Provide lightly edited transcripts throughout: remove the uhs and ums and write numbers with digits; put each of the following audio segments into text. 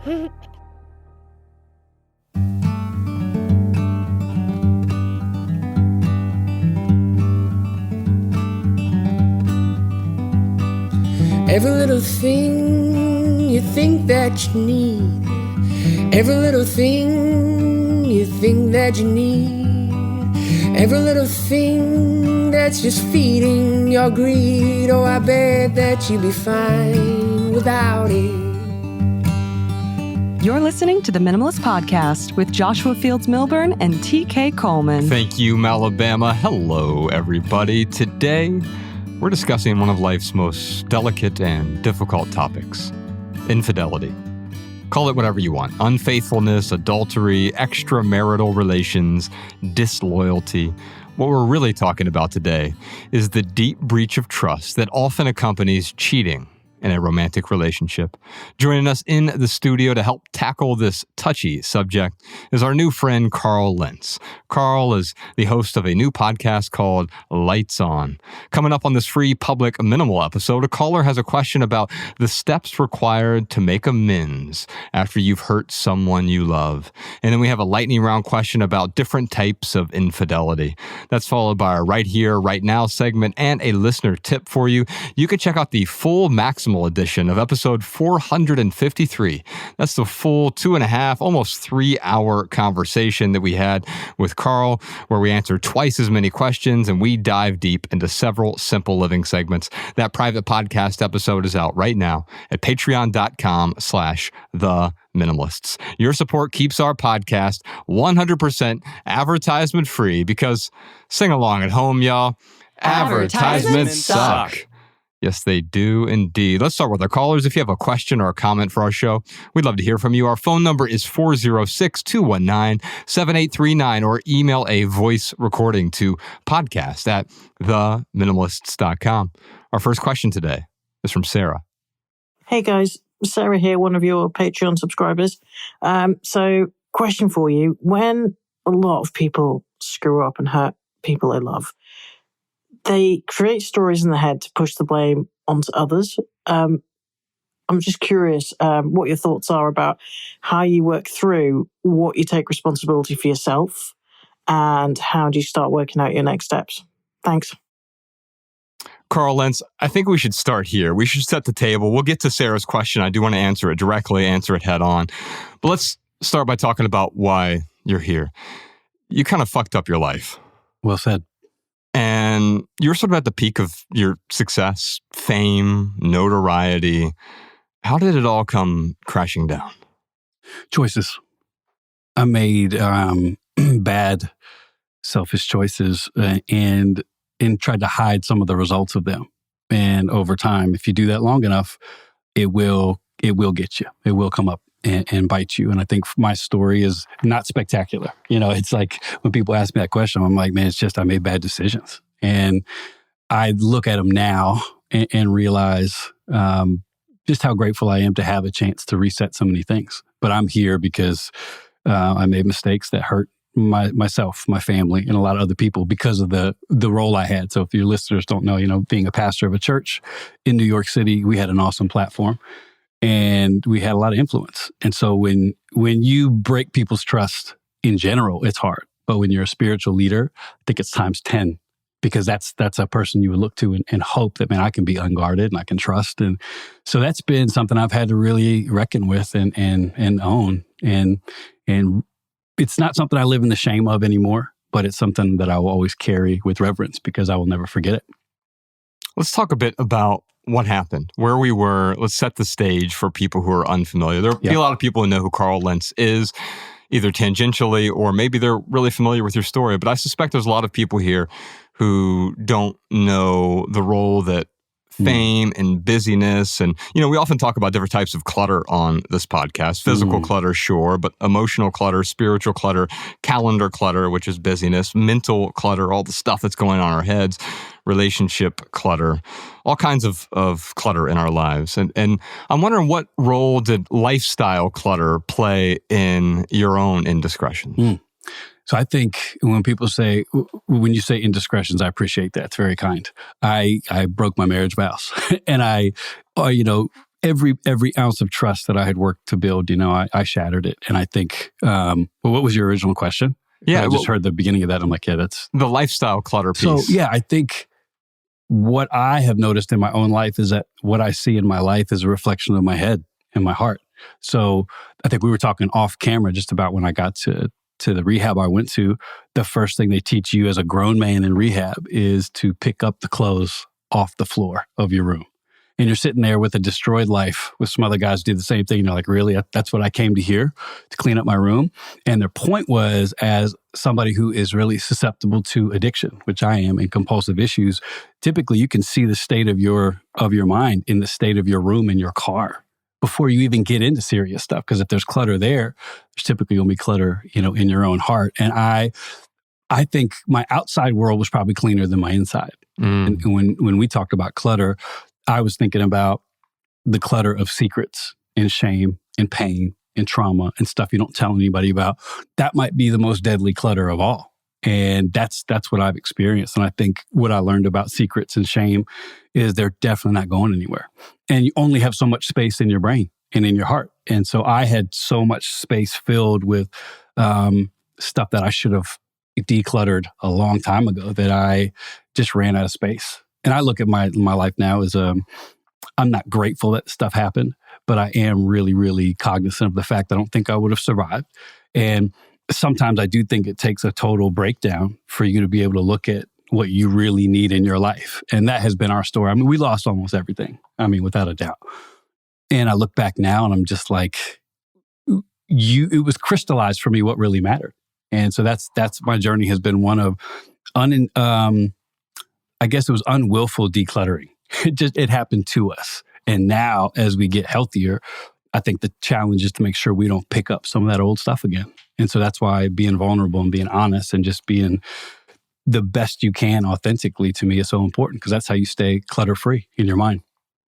Every little thing you think that you need, every little thing you think that you need, every little thing that's just feeding your greed. Oh, I bet that you'd be fine without it. You're listening to the Minimalist Podcast with Joshua Fields Milburn and TK Coleman. Thank you, Alabama. Hello, everybody. Today, we're discussing one of life's most delicate and difficult topics, infidelity. Call it whatever you want. Unfaithfulness, adultery, extramarital relations, disloyalty. What we're really talking about today is the deep breach of trust that often accompanies cheating in a romantic relationship. Joining us in the studio to help tackle this touchy subject is our new friend, Carl Lentz. Carl is the host of a new podcast called Lights On. Coming up on this free public minimal episode, a caller has a question about the steps required to make amends after you've hurt someone you love. And then we have a lightning round question about different types of infidelity. That's followed by our Right Here, Right Now segment and a listener tip for you. You can check out the full Maximal edition of episode 453. That's the full 2.5, almost 3-hour conversation that we had with Carl, where we answered twice as many questions and we dive deep into several simple living segments. That private podcast episode is out right now at patreon.com/theminimalists. Your support keeps our podcast 100% advertisement free because sing along at home, y'all. Advertisements suck. Yes, they do indeed. Let's start with our callers. If you have a question or a comment for our show, we'd love to hear from you. Our phone number is 406-219-7839 or email a voice recording to podcast@theminimalists.com. Our first question today is from Sarah. Hey guys, Sarah here, one of your Patreon subscribers. So question for you. When a lot of people screw up and hurt people they love, they create stories in their head to push the blame onto others. I'm just curious what your thoughts are about how you work through what you take responsibility for yourself and how do you start working out your next steps. Thanks. Carl Lentz, I think we should start here. We should set the table. We'll get to Sarah's question. I do want to answer it directly, answer it head on. But let's start by talking about why you're here. You kind of fucked up your life. Well said. And you're sort of at the peak of your success, fame, notoriety. How did it all come crashing down? Choices. I made bad, selfish choices and tried to hide some of the results of them. And over time, if you do that long enough, it will get you. It will come up and bite you. And I think my story is not spectacular. You know, it's like when people ask me that question, I'm like, man, it's just I made bad decisions. And I look at them now and realize just how grateful I am to have a chance to reset so many things. But I'm here because I made mistakes that hurt myself, my family, and a lot of other people because of the role I had. So if your listeners don't know, you know, being a pastor of a church in New York City, we had an awesome platform. And we had a lot of influence. And so when you break people's trust in general, it's hard. But when you're a spiritual leader, I think it's times 10 because that's a person you would look to and hope that, man, I can be unguarded and I can trust. And so that's been something I've had to really reckon with and own. And it's not something I live in the shame of anymore, but it's something that I will always carry with reverence because I will never forget it. Let's talk a bit about what happened, where we were. Let's set the stage for people who are unfamiliar. There'll be a lot of people who know who Carl Lentz is, either tangentially or maybe they're really familiar with your story. But I suspect there's a lot of people here who don't know the role that fame and busyness. And, you know, we often talk about different types of clutter on this podcast. Physical clutter, sure, but emotional clutter, spiritual clutter, calendar clutter, which is busyness, mental clutter, all the stuff that's going on in our heads, relationship clutter, all kinds of clutter in our lives. And I'm wondering, what role did lifestyle clutter play in your own indiscretions? So I think when you say indiscretions, I appreciate that. It's very kind. I broke my marriage vows and every ounce of trust that I had worked to build, I shattered it. And I think, well, what was your original question? Yeah, I just heard the beginning of that. I'm like, yeah, that's the lifestyle clutter piece. So yeah, I think what I have noticed in my own life is that what I see in my life is a reflection of my head and my heart. So I think we were talking off camera just about when I got to the rehab I went to. The first thing they teach you as a grown man in rehab is to pick up the clothes off the floor of your room. And you're sitting there with a destroyed life with some other guys who do the same thing. You're like, really? That's what I came to hear, to clean up my room? And their point was, as somebody who is really susceptible to addiction, which I am, and compulsive issues, typically you can see the state of your mind in the state of your room in your car before you even get into serious stuff. Because if there's clutter there's typically going to be clutter, in your own heart. And I think my outside world was probably cleaner than my inside. And when we talked about clutter, I was thinking about the clutter of secrets and shame and pain and trauma and stuff you don't tell anybody about. That might be the most deadly clutter of all. And that's what I've experienced. And I think what I learned about secrets and shame is they're definitely not going anywhere. And you only have so much space in your brain and in your heart. And so I had so much space filled with stuff that I should have decluttered a long time ago that I just ran out of space. And I look at my life now as I'm not grateful that stuff happened, but I am really, really cognizant of the fact that I don't think I would have survived. And sometimes I do think it takes a total breakdown for you to be able to look at what you really need in your life. And that has been our story. I mean, we lost almost everything. I mean, without a doubt. And I look back now and I'm just like, it was crystallized for me what really mattered. And so that's my journey has been one of I guess it was unwillful decluttering. It happened to us. And now as we get healthier, I think the challenge is to make sure we don't pick up some of that old stuff again. And so that's why being vulnerable and being honest and just being the best you can authentically to me is so important, because that's how you stay clutter-free in your mind.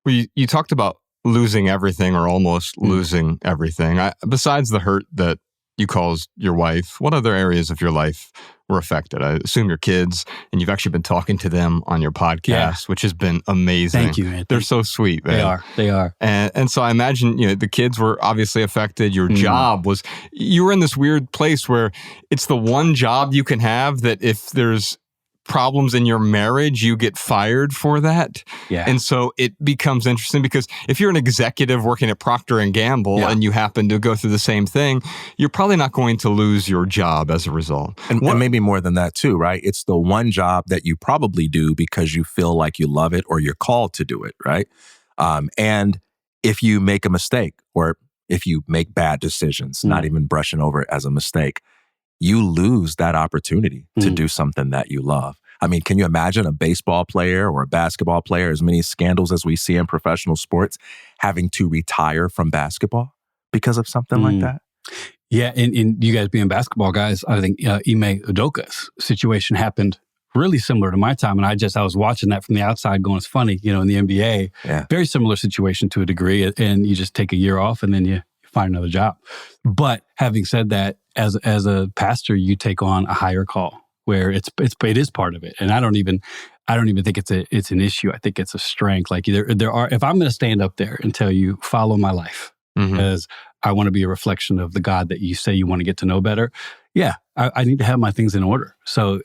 Well, you talked about losing everything or almost losing everything. Besides the hurt that you caused your wife, what other areas of your life were affected? I assume your kids, and you've actually been talking to them on your podcast, which has been amazing. Thank you, man. They're so sweet, man. They are. And so I imagine, the kids were obviously affected. Your job was, you were in this weird place where it's the one job you can have that if there's problems in your marriage, you get fired for that. Yeah. And so it becomes interesting because if you're an executive working at Procter & Gamble and you happen to go through the same thing, you're probably not going to lose your job as a result. And maybe more than that too, right? It's the one job that you probably do because you feel like you love it or you're called to do it, right? And if you make a mistake or if you make bad decisions, not even brushing over it as a mistake, you lose that opportunity to do something that you love. I mean, can you imagine a baseball player or a basketball player, as many scandals as we see in professional sports, having to retire from basketball because of something like that? Yeah, and you guys being basketball guys, I think Ime Udoka's situation happened really similar to my time. And I was watching that from the outside going, it's funny, in the NBA, very similar situation to a degree. And you just take a year off and then you find another job. But having said that, as a pastor, you take on a higher call where it is part of it. And I don't even think it's an issue. I think it's a strength. Like there are, if I'm going to stand up there and tell you, follow my life, because I want to be a reflection of the God that you say you want to get to know better. Yeah, I need to have my things in order. So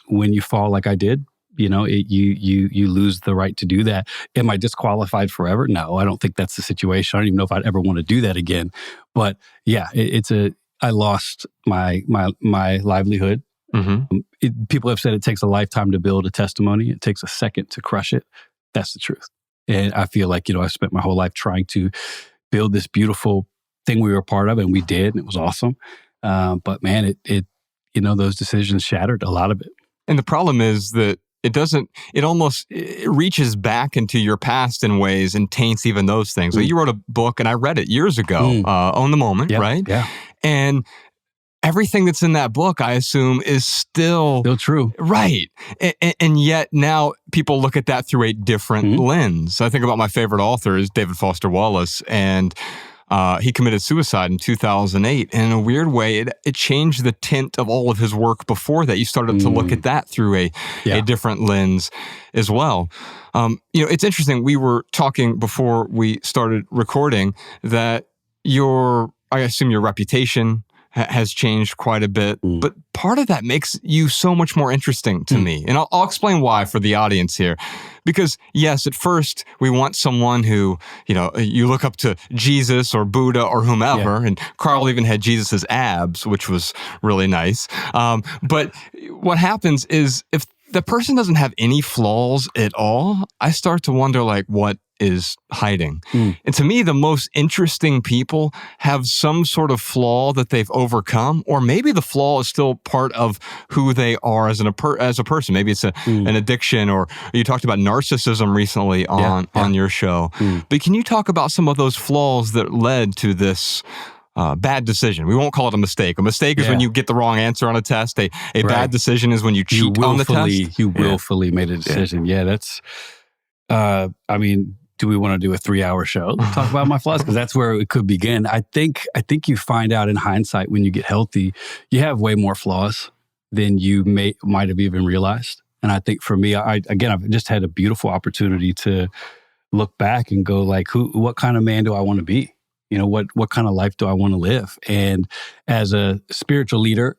when you fall like I did, you lose the right to do that. Am I disqualified forever? No, I don't think that's the situation. I don't even know if I'd ever want to do that again. But yeah, I lost my livelihood. People have said it takes a lifetime to build a testimony. It takes a second to crush it. That's the truth. And I feel like, I spent my whole life trying to build this beautiful thing we were a part of, and we did, and it was awesome. But man, it those decisions shattered a lot of it. And the problem is that it almost reaches back into your past in ways and taints even those things. So you wrote a book, and I read it years ago, Own the Moment, right? Yeah. And everything that's in that book, I assume, is still true. Right. And yet now people look at that through a different lens. I think about my favorite author is David Foster Wallace. And he committed suicide in 2008. And in a weird way, it changed the tint of all of his work before that. You started to look at that through a different lens as well. It's interesting. We were talking before we started recording that I assume your reputation has changed quite a bit, but part of that makes you so much more interesting to me. And I'll explain why for the audience here. Because yes, at first we want someone who, you look up to Jesus or Buddha or whomever, and Carl even had Jesus's abs, which was really nice. But what happens is if the person doesn't have any flaws at all, I start to wonder what is hiding. And to me, the most interesting people have some sort of flaw that they've overcome, or maybe the flaw is still part of who they are as a person. Maybe it's an addiction, or you talked about narcissism recently on your show. But can you talk about some of those flaws that led to this bad decision? We won't call it a mistake. A mistake is when you get the wrong answer on a test. A bad decision is when you cheat on the test. You willfully made a decision. Yeah, that's, do we want to do a 3-hour show? Talk about my flaws, because that's where it could begin. I think you find out in hindsight when you get healthy, you have way more flaws than you might have even realized. And I think for me, I've just had a beautiful opportunity to look back and go what kind of man do I want to be? What kind of life do I want to live? And as a spiritual leader,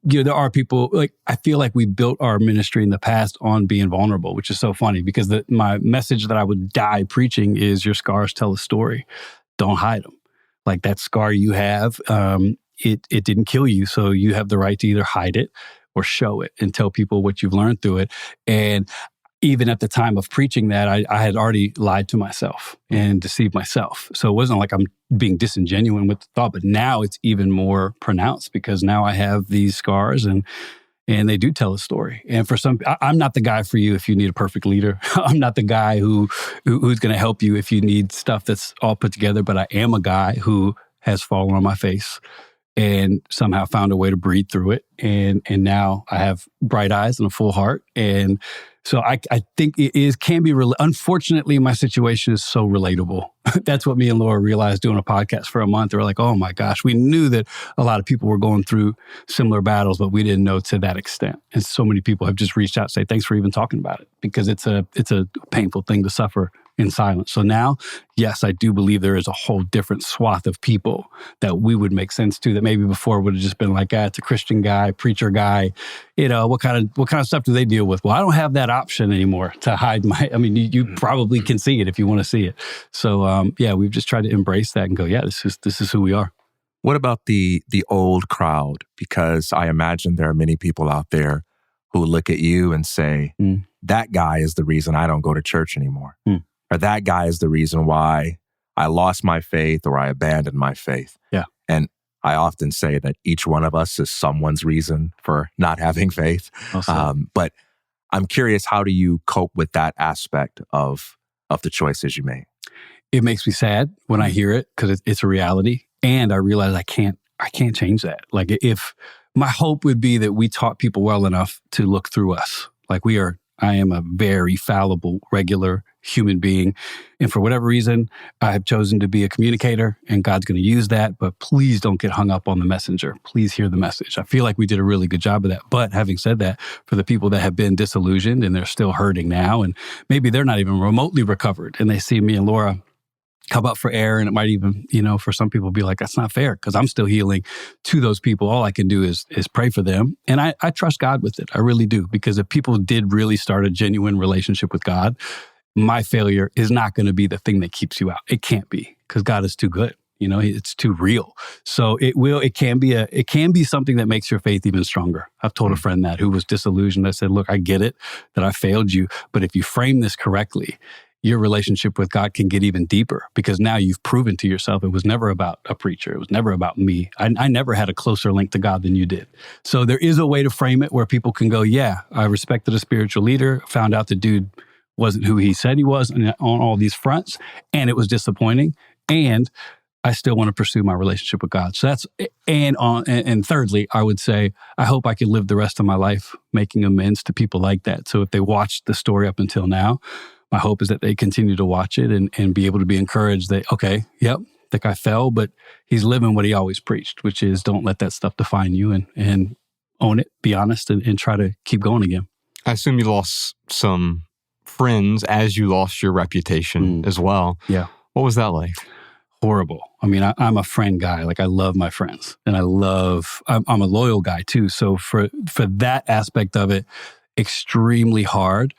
there are people, I feel like we built our ministry in the past on being vulnerable, which is so funny because my message that I would die preaching is your scars tell a story. Don't hide them. That scar you have, it didn't kill you. So you have the right to either hide it or show it and tell people what you've learned through it. And even at the time of preaching that, I had already lied to myself and deceived myself. So it wasn't like I'm being disingenuous with the thought, but now it's even more pronounced because now I have these scars and they do tell a story. And for some, I'm not the guy for you if you need a perfect leader. I'm not the guy who's going to help you if you need stuff that's all put together, but I am a guy who has fallen on my face and somehow found a way to breathe through it. And now I have bright eyes and a full heart. And so I think it can be, unfortunately, my situation is so relatable. That's what me and Laura realized doing a podcast for a month. We're like, oh my gosh, we knew that a lot of people were going through similar battles, but we didn't know to that extent. And so many people have just reached out and say, thanks for even talking about it, because it's a painful thing to suffer in silence. So now, yes, I do believe there is a whole different swath of people that we would make sense to, that maybe before would have just been like, it's a Christian guy, preacher guy. What kind of stuff do they deal with? Well, I don't have that option anymore to hide you probably can see it if you want to see it. So we've just tried to embrace that and go, this is who we are. What about the old crowd? Because I imagine there are many people out there who look at you and say, that guy is the reason I don't go to church anymore. Or that guy is the reason why I lost my faith or I abandoned my faith. Yeah. And I often say that each one of us is someone's reason for not having faith. But I'm curious, how do you cope with that aspect of the choices you made? It makes me sad when I hear it because it's a reality. And I realize I can't change that. If my hope would be that we taught people well enough to look through us. I am a very fallible, regular human being. And for whatever reason, I have chosen to be a communicator, and God's going to use that. But please don't get hung up on the messenger. Please hear the message. I feel like we did a really good job of that. But having said that, for the people that have been disillusioned and they're still hurting now, and maybe they're not even remotely recovered, and they see me and Laura come up for air, and it might even, for some people be like, that's not fair because I'm still healing. To those people, all I can do is pray for them. And I trust God with it. I really do. Because if people did really start a genuine relationship with God, my failure is not going to be the thing that keeps you out. It can't be, because God is too good. It's too real. So it can be something that makes your faith even stronger. I've told a friend that who was disillusioned. I said, look, I get it that I failed you, but if you frame this correctly, your relationship with God can get even deeper, because now you've proven to yourself it was never about a preacher. It was never about me. I never had a closer link to God than you did. So there is a way to frame it where people can go, yeah, I respected a spiritual leader, found out the dude wasn't who he said he was on all these fronts, and it was disappointing. And I still want to pursue my relationship with God. So that's, and thirdly, I would say, I hope I can live the rest of my life making amends to people like that. So if they watched the story up until now, my hope is that they continue to watch it and be able to be encouraged that, okay, yep, think I fell, but he's living what he always preached, which is don't let that stuff define you and own it, be honest, and try to keep going again. I assume you lost some friends as you lost your reputation as well. Yeah. What was that like? Horrible. I mean, I'm a friend guy. Like, I love my friends, and I'm a loyal guy too. So for that aspect of it, extremely hard,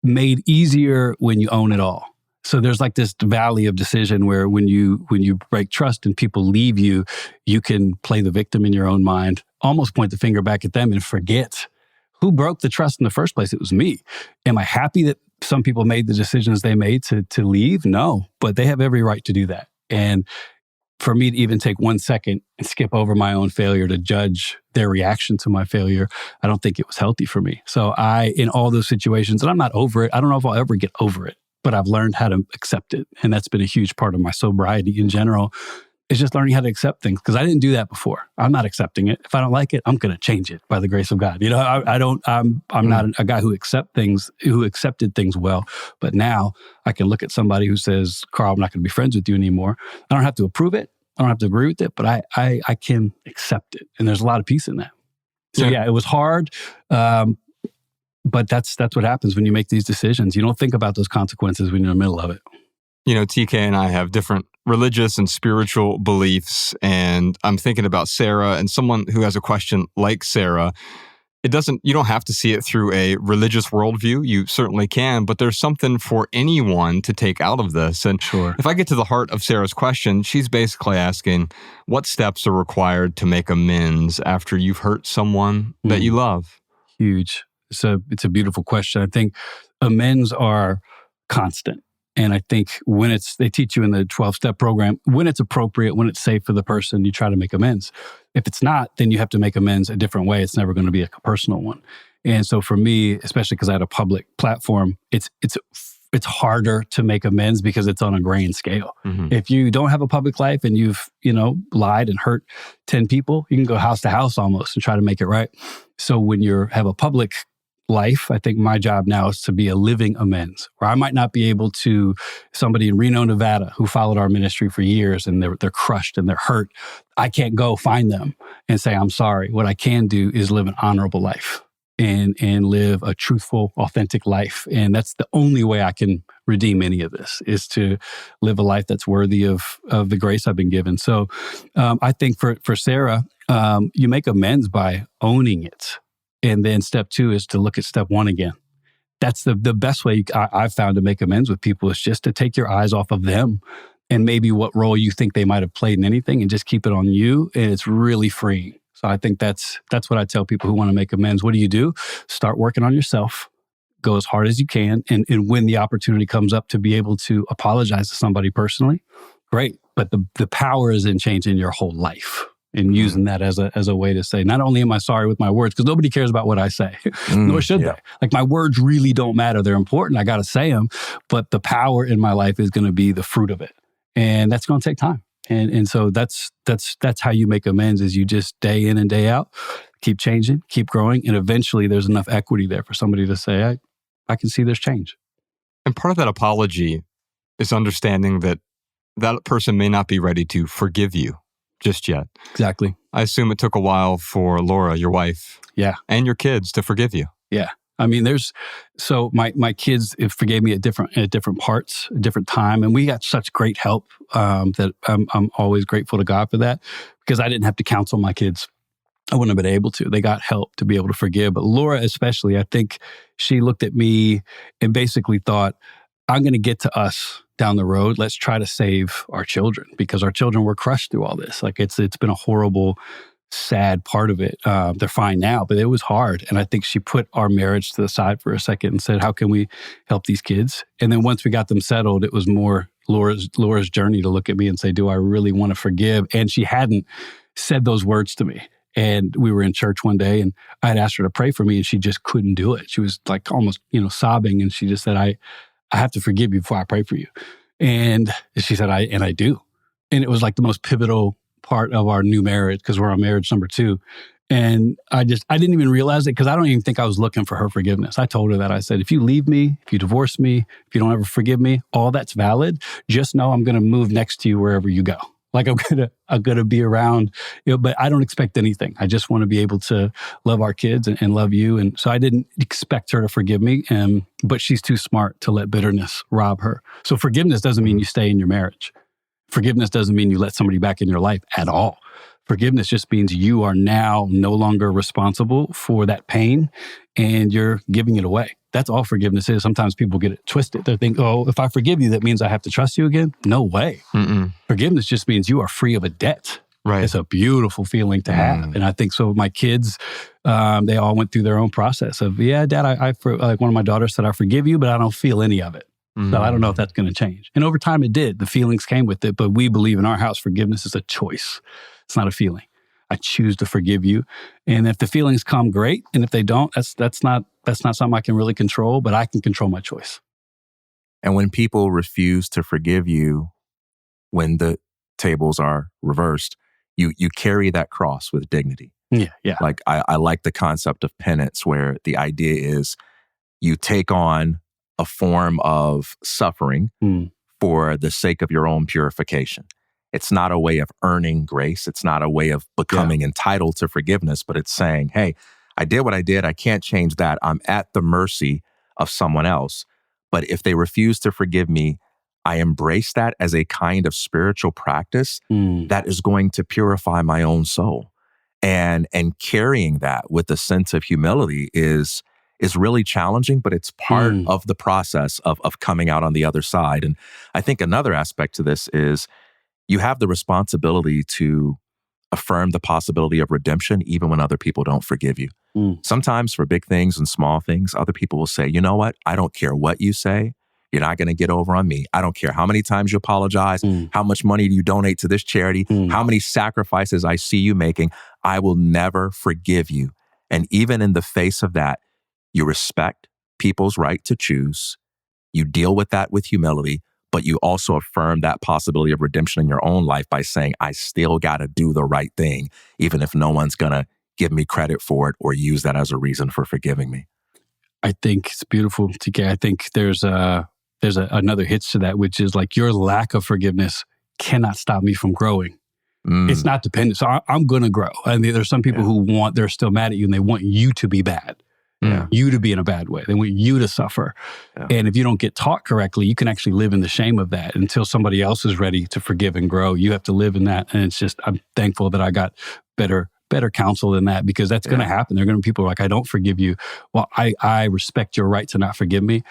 made easier when you own it all. So there's like this valley of decision where when you break trust and people leave you, you can play the victim in your own mind, almost point the finger back at them and forget who broke the trust in the first place. It was me. Am I happy that some people made the decisions they made to leave? No, but they have every right to do that. And for me to even take 1 second and skip over my own failure to judge their reaction to my failure, I don't think it was healthy for me. So in all those situations, and I'm not over it. I don't know if I'll ever get over it, but I've learned how to accept it. And that's been a huge part of my sobriety in general, is just learning how to accept things, because I didn't do that before. I'm not accepting it. If I don't like it, I'm going to change it by the grace of God. I'm not a guy who accepted things well, but now I can look at somebody who says, Carl, I'm not going to be friends with you anymore. I don't have to approve it. I don't have to agree with it, but I can accept it. And there's a lot of peace in that. So yeah, it was hard. But that's what happens when you make these decisions. You don't think about those consequences when you're in the middle of it. TK and I have different religious and spiritual beliefs, and I'm thinking about Sarah and someone who has a question like Sarah. You don't have to see it through a religious worldview. You certainly can, but there's something for anyone to take out of this. And sure, if I get to the heart of Sarah's question, she's basically asking, what steps are required to make amends after you've hurt someone that you love? Huge. It's a beautiful question. I think amends are constant. And I think they teach you in the 12-step program, when it's appropriate, when it's safe for the person, you try to make amends. If it's not, then you have to make amends a different way. It's never going to be a personal one. And so for me, especially because I had a public platform, it's harder to make amends because it's on a grain scale. Mm-hmm. If you don't have a public life and you've, lied and hurt 10 people, you can go house to house almost and try to make it right. So when you have a public life, I think my job now is to be a living amends, where I might not be able to, somebody in Reno, Nevada, who followed our ministry for years and they're crushed and they're hurt. I can't go find them and say, I'm sorry. What I can do is live an honorable life and live a truthful, authentic life. And that's the only way I can redeem any of this, is to live a life that's worthy of the grace I've been given. So I think for Sarah, you make amends by owning it. And then step 2 is to look at step 1 again. That's the best way I've found to make amends with people, is just to take your eyes off of them and maybe what role you think they might have played in anything, and just keep it on you. And it's really freeing. So I think that's what I tell people who want to make amends. What do? Start working on yourself. Go as hard as you can. And when the opportunity comes up to be able to apologize to somebody personally, great. But the power is in changing your whole life. And using that as a way to say, not only am I sorry with my words, because nobody cares about what I say, nor should they. Like, my words really don't matter. They're important. I got to say them, but the power in my life is going to be the fruit of it. And that's going to take time. And so that's how you make amends, is you just day in and day out, keep changing, keep growing. And eventually there's enough equity there for somebody to say, I can see there's change. And part of that apology is understanding that person may not be ready to forgive you just yet. Exactly. I assume it took a while for Laura, your wife, and your kids to forgive you. Yeah. I mean, so my kids forgave me at different parts, a different time. And we got such great help that I'm always grateful to God for that, because I didn't have to counsel my kids. I wouldn't have been able to. They got help to be able to forgive. But Laura especially, I think she looked at me and basically thought, I'm going to get to us down the road. Let's try to save our children, because our children were crushed through all this. Like, it's been a horrible, sad part of it. They're fine now, but it was hard. And I think she put our marriage to the side for a second and said, how can we help these kids? And then once we got them settled, it was more Laura's journey to look at me and say, do I really want to forgive? And she hadn't said those words to me. And we were in church one day and I had asked her to pray for me and she just couldn't do it. She was like almost, sobbing. And she just said, I have to forgive you before I pray for you. And she said, I do. And it was like the most pivotal part of our new marriage, because we're on marriage number 2. And I didn't even realize it because I don't even think I was looking for her forgiveness. I told her that. I said, if you leave me, if you divorce me, if you don't ever forgive me, all that's valid. Just know I'm going to move next to you wherever you go. Like I'm gonna be around, but I don't expect anything. I just want to be able to love our kids and love you. And so I didn't expect her to forgive me. But she's too smart to let bitterness rob her. So forgiveness doesn't mean you stay in your marriage. Forgiveness doesn't mean you let somebody back in your life at all. Forgiveness just means you are now no longer responsible for that pain and you're giving it away. That's all forgiveness is. Sometimes people get it twisted. They think, oh, if I forgive you, that means I have to trust you again. No way. Mm-mm. Forgiveness just means you are free of a debt. Right. It's a beautiful feeling to have. And I think so. My kids, they all went through their own process of, yeah, Dad, like one of my daughters said, I forgive you, but I don't feel any of it. So I don't know if that's going to change. And over time it did. The feelings came with it. But we believe in our house, forgiveness is a choice. It's not a feeling. I choose to forgive you. And if the feelings come, great. And if they don't, that's not something I can really control, but I can control my choice. And when people refuse to forgive you, when the tables are reversed, you carry that cross with dignity. Yeah. Like I like the concept of penance, where the idea is you take on a form of suffering for the sake of your own purification. It's not a way of earning grace. It's not a way of becoming entitled to forgiveness, but it's saying, hey, I did what I did. I can't change that. I'm at the mercy of someone else. But if they refuse to forgive me, I embrace that as a kind of spiritual practice that is going to purify my own soul. And carrying that with a sense of humility is really challenging, but it's part of the process of coming out on the other side. And I think another aspect to this is you have the responsibility to affirm the possibility of redemption even when other people don't forgive you. Sometimes for big things and small things, other people will say, you know what? I don't care what you say. You're not going to get over on me. I don't care how many times you apologize, how much money you donate to this charity, how many sacrifices I see you making. I will never forgive you. And even in the face of that, you respect people's right to choose. You deal with that with humility, but you also affirm that possibility of redemption in your own life by saying, I still got to do the right thing, even if no one's going to give me credit for it or use that as a reason for forgiving me. I think it's beautiful, TK. I think there's another hitch to that, which is like your lack of forgiveness cannot stop me from growing. It's not dependent. So I'm going to grow. I mean, there's some people they're still mad at you and they want you to be bad. You to be in a bad way. They want you to suffer. And if you don't get taught correctly, you can actually live in the shame of that until somebody else is ready to forgive and grow. You have to live in that. And it's just, I'm thankful that I got better counsel than that, because that's going to happen. There are going to be people like, I don't forgive you. Well, I respect your right to not forgive me.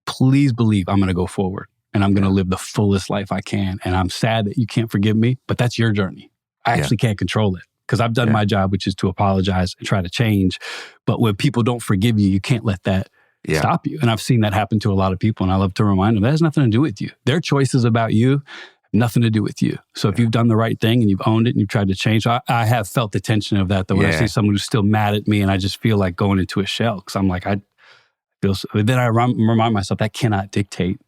Please believe I'm going to go forward and I'm going to live the fullest life I can. And I'm sad that you can't forgive me, but that's your journey. I actually can't control it. Because I've done my job, which is to apologize and try to change. But when people don't forgive you, you can't let that stop you. And I've seen that happen to a lot of people. And I love to remind them, that has nothing to do with you. Their choices about you have nothing to do with you. So if you've done the right thing and you've owned it and you've tried to change, I have felt the tension of that, though. When I see someone who's still mad at me and I just feel like going into a shell, because I'm like, then I remind myself that cannot dictate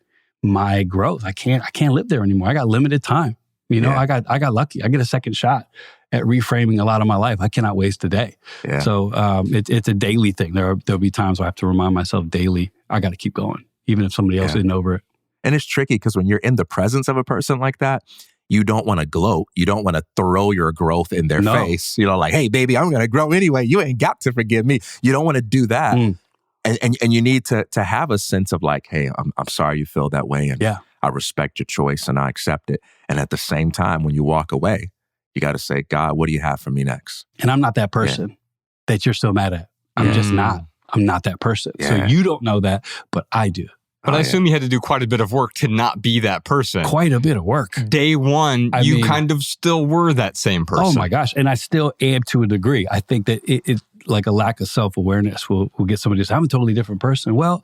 my growth. I can't live there anymore. I got limited time. I got lucky. I get a second shot at reframing a lot of my life. I cannot waste a day. So it's a daily thing. There'll be times where I have to remind myself daily, I got to keep going, even if somebody else isn't over it. And it's tricky because when you're in the presence of a person like that, you don't want to gloat. You don't want to throw your growth in their face. Like, hey, baby, I'm going to grow anyway. You ain't got to forgive me. You don't want to do that. And you need to have a sense of like, hey, I'm sorry you feel that way. And I respect your choice and I accept it. And at the same time, when you walk away, you got to say, God, what do you have for me next? And I'm not that person that you're so mad at. I'm just not. I'm not that person. So you don't know that, but I do. But I assume you had to do quite a bit of work to not be that person. Quite a bit of work. Day one, you kind of still were that same person. Oh my gosh. And I still am to a degree. I think that it's like a lack of self-awareness will get somebody to say, I'm a totally different person. Well,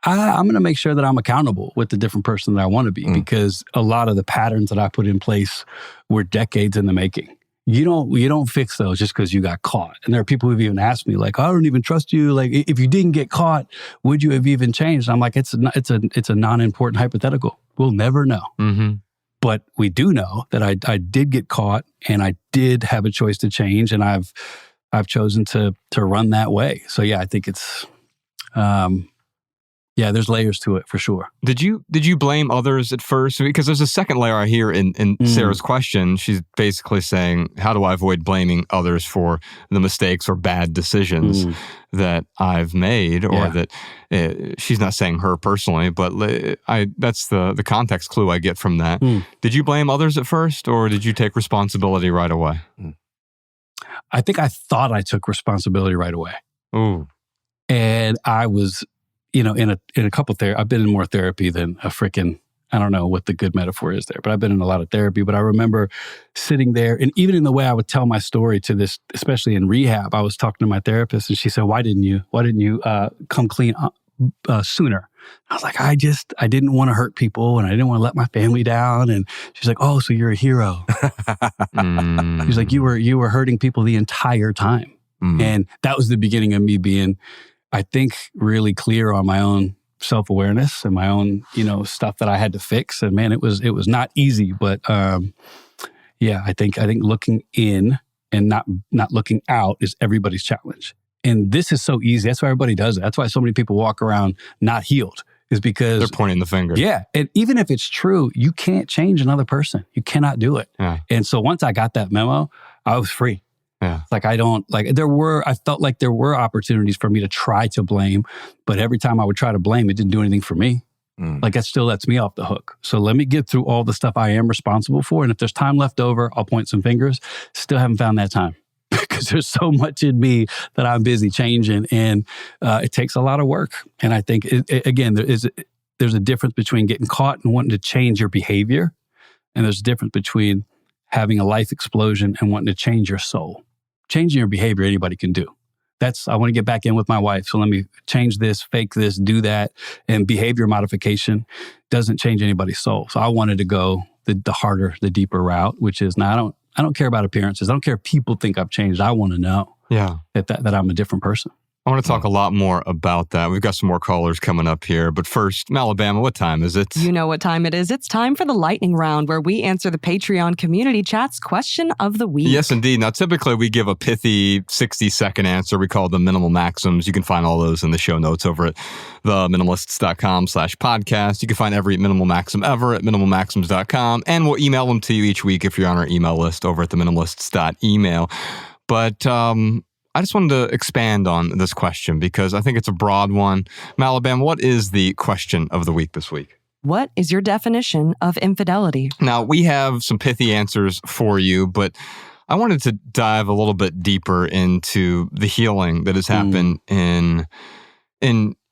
I'm going to make sure that I'm accountable with the different person that I want to be, because a lot of the patterns that I put in place were decades in the making. You don't fix those just because you got caught. And there are people who've even asked me, like, I don't even trust you. Like, if you didn't get caught, would you have even changed? I'm like, it's a non-important hypothetical. We'll never know. But we do know that I did get caught and I did have a choice to change. And I've I've chosen to run that way. So yeah, I think it's, there's layers to it for sure. Did you blame others at first? Because there's a second layer I hear in Sarah's question. She's basically saying, how do I avoid blaming others for the mistakes or bad decisions that I've made? Or that she's not saying her personally, but that's the context clue I get from that. Did you blame others at first, or did you take responsibility right away? I think I thought I took responsibility right away. Ooh. And I was, in a couple I've been in more therapy than a freaking, I don't know what the good metaphor is there, but I've been in a lot of therapy. But I remember sitting there, and even in the way I would tell my story to this, especially in rehab, I was talking to my therapist, and she said, why didn't you come clean sooner? I was like, I didn't want to hurt people, and I didn't want to let my family down. And she's like, oh, so you're a hero. She's like, you were hurting people the entire time. And that was the beginning of me being, I think, really clear on my own self-awareness and my own, stuff that I had to fix. And man, it was not easy, but I think looking in and not looking out is everybody's challenge. And this is so easy. That's why everybody does it. That's why so many people walk around not healed, is because they're pointing the finger. Yeah. And even if it's true, you can't change another person. You cannot do it. Yeah. And so once I got that memo, I was free. Yeah. I felt like there were opportunities for me to try to blame, but every time I would try to blame, it didn't do anything for me. Like that still lets me off the hook. So let me get through all the stuff I am responsible for. And if there's time left over, I'll point some fingers. Still haven't found that time because there's so much in me that I'm busy changing, and it takes a lot of work. And I think, there's a difference between getting caught and wanting to change your behavior. And there's a difference between having a life explosion and wanting to change your soul. Changing your behavior, anybody can do. I want to get back in with my wife, so let me change this, fake this, do that. And behavior modification doesn't change anybody's soul. So I wanted to go the harder, the deeper route, which is, I don't care about appearances. I don't care if people think I've changed. I want to know that I'm a different person. I want to talk a lot more about that. We've got some more callers coming up here. But first, Alabama, what time is it? You know what time it is. It's time for the lightning round, where we answer the Patreon community chat's question of the week. Yes, indeed. Now, typically we give a pithy 60-second answer. We call them minimal maxims. You can find all those in the show notes over at theminimalists.com/podcast. You can find every minimal maxim ever at minimalmaxims.com. And we'll email them to you each week if you're on our email list over at theminimalists.email. But I just wanted to expand on this question because I think it's a broad one. Alabama, what is the question of the week this week? What is your definition of infidelity? Now, we have some pithy answers for you, but I wanted to dive a little bit deeper into the healing that has happened in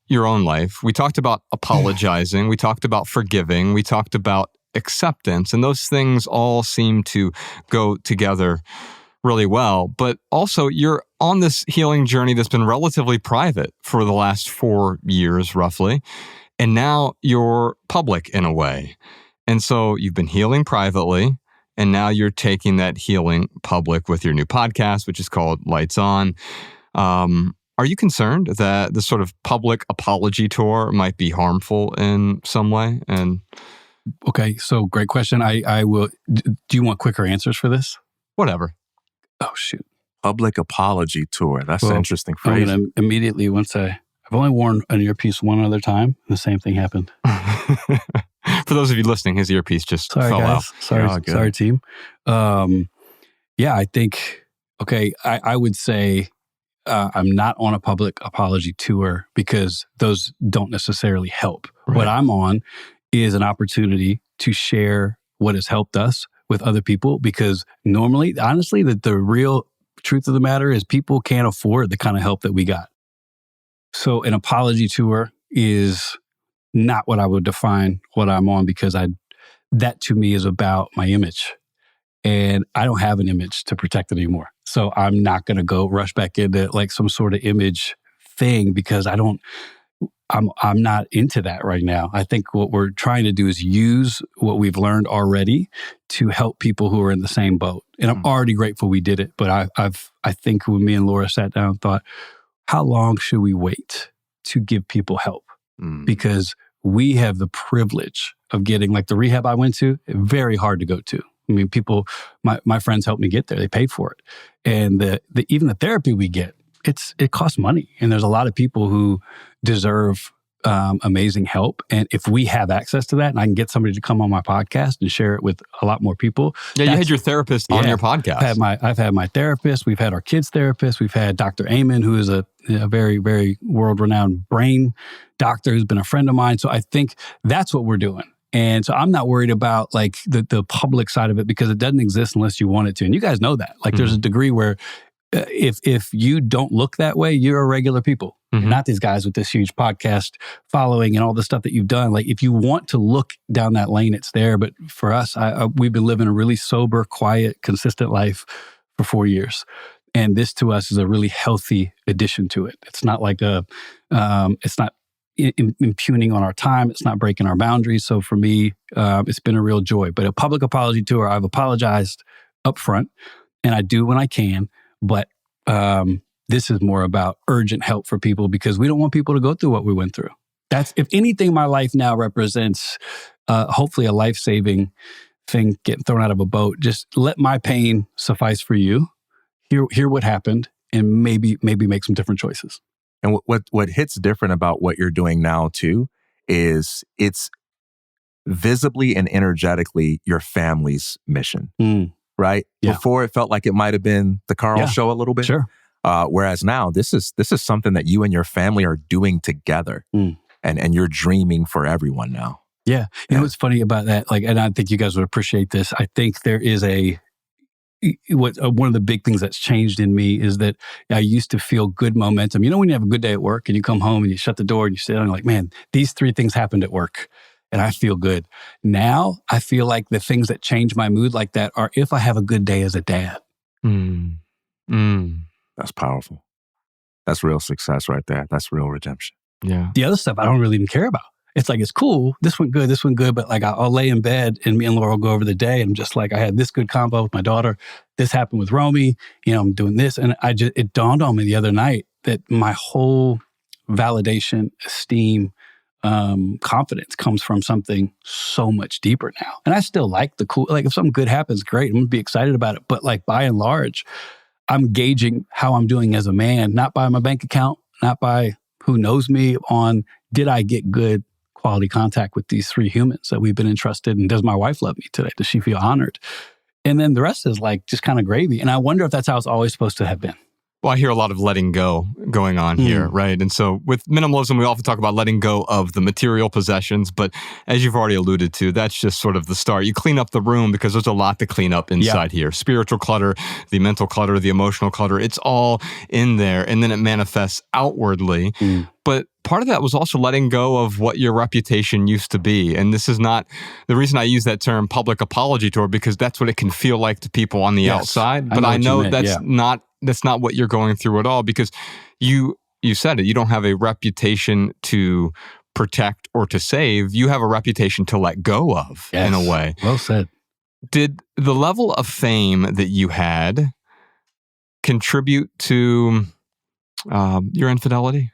your own life. We talked about apologizing. We talked about forgiving. We talked about acceptance. And those things all seem to go together really well. But also, you're on this healing journey that's been relatively private for the last 4 years, roughly. And now you're public in a way. And so you've been healing privately, and now you're taking that healing public with your new podcast, which is called Lights On. Are you concerned that this sort of public apology tour might be harmful in some way? And okay, so great question. I will. Do you want quicker answers for this? Whatever. Oh, shoot. Public apology tour. That's an interesting phrase. I'm gonna immediately, I've only worn an earpiece one other time. The same thing happened. For those of you listening, his earpiece just fell out. Sorry, team. I think, I would say I'm not on a public apology tour because those don't necessarily help. Right. What I'm on is an opportunity to share what has helped us with other people, because normally, honestly, the real truth of the matter is people can't afford the kind of help that we got. So an apology tour is not what I would define what I'm on, because that to me is about my image. And I don't have an image to protect it anymore. So I'm not going to go rush back into like some sort of image thing, because I'm not into that right now. I think what we're trying to do is use what we've learned already to help people who are in the same boat. And I'm already grateful we did it. But I think when me and Laura sat down and thought, how long should we wait to give people help? Because we have the privilege of getting, like the rehab I went to, very hard to go to. I mean, people, my friends helped me get there. They paid for it. And even the therapy we get, it costs money. And there's a lot of people who deserve amazing help. And if we have access to that and I can get somebody to come on my podcast and share it with a lot more people. Yeah, you had your therapist on your podcast. I've had my therapist. We've had our kids' therapist. We've had Dr. Amen, who is a very, very world-renowned brain doctor who's been a friend of mine. So I think that's what we're doing. And so I'm not worried about like the public side of it because it doesn't exist unless you want it to. And you guys know that. Like there's a degree where if you don't look that way, you're a regular people. You're not these guys with this huge podcast following and all the stuff that you've done. Like if you want to look down that lane, it's there. But for us, we've been living a really sober, quiet, consistent life for 4 years. And this to us is a really healthy addition to it. It's not like it's not impugning on our time. It's not breaking our boundaries. So for me, it's been a real joy. But a public apology tour, I've apologized up front and I do when I can. But this is more about urgent help for people because we don't want people to go through what we went through. That's, if anything, my life now represents hopefully a life-saving thing getting thrown out of a boat. Just let my pain suffice for you. Hear what happened and maybe make some different choices. And what hits different about what you're doing now too is it's visibly and energetically your family's mission, right? Yeah. Before it felt like it might have been the Carl show a little bit. Sure. Whereas now this is something that you and your family are doing together, and you're dreaming for everyone now. Yeah. You know what's funny about that? Like, and I think you guys would appreciate this. I think there is one of the big things that's changed in me is that I used to feel good momentum. You know, when you have a good day at work and you come home and you shut the door and you sit down and you're like, man, these 3 things happened at work and I feel good. Now I feel like the things that change my mood like that are if I have a good day as a dad. That's powerful. That's real success right there. That's real redemption. Yeah. The other stuff I don't really even care about. It's like, it's cool. This went good. But like, I'll lay in bed and me and Laura will go over the day. And I'm just like, I had this good combo with my daughter. This happened with Romy. You know, I'm doing this. And it dawned on me the other night that my whole validation, esteem, confidence comes from something so much deeper now. And I still like the cool, like if something good happens, great. I'm going to be excited about it. But like by and large, I'm gauging how I'm doing as a man, not by my bank account, not by who knows me, on did I get good quality contact with these 3 humans that we've been entrusted? And does my wife love me today? Does she feel honored? And then the rest is like just kind of gravy. And I wonder if that's how it's always supposed to have been. Well, I hear a lot of letting go going on here, right? And so with minimalism, we often talk about letting go of the material possessions, but as you've already alluded to, that's just sort of the start. You clean up the room because there's a lot to clean up inside here. Spiritual clutter, the mental clutter, the emotional clutter, it's all in there. And then it manifests outwardly. But part of that was also letting go of what your reputation used to be. And this is not, the reason I use that term public apology tour, because that's what it can feel like to people on the outside. But I know that's not what you're going through at all, because you said it, you don't have a reputation to protect or to save. You have a reputation to let go of in a way. Well said. Did the level of fame that you had contribute to your infidelity?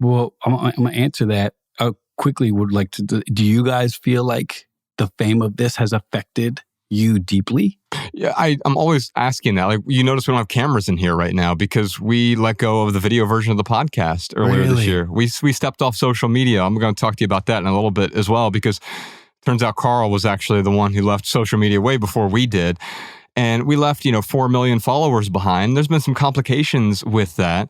Well, I'm going to answer that. I quickly would like to, do you guys feel like the fame of this has affected you deeply? Yeah, I'm always asking that. Like, you notice we don't have cameras in here right now because we let go of the video version of the podcast earlier this year. We stepped off social media. I'm going to talk to you about that in a little bit as well, because it turns out Carl was actually the one who left social media way before we did. And we left, 4 million followers behind. There's been some complications with that.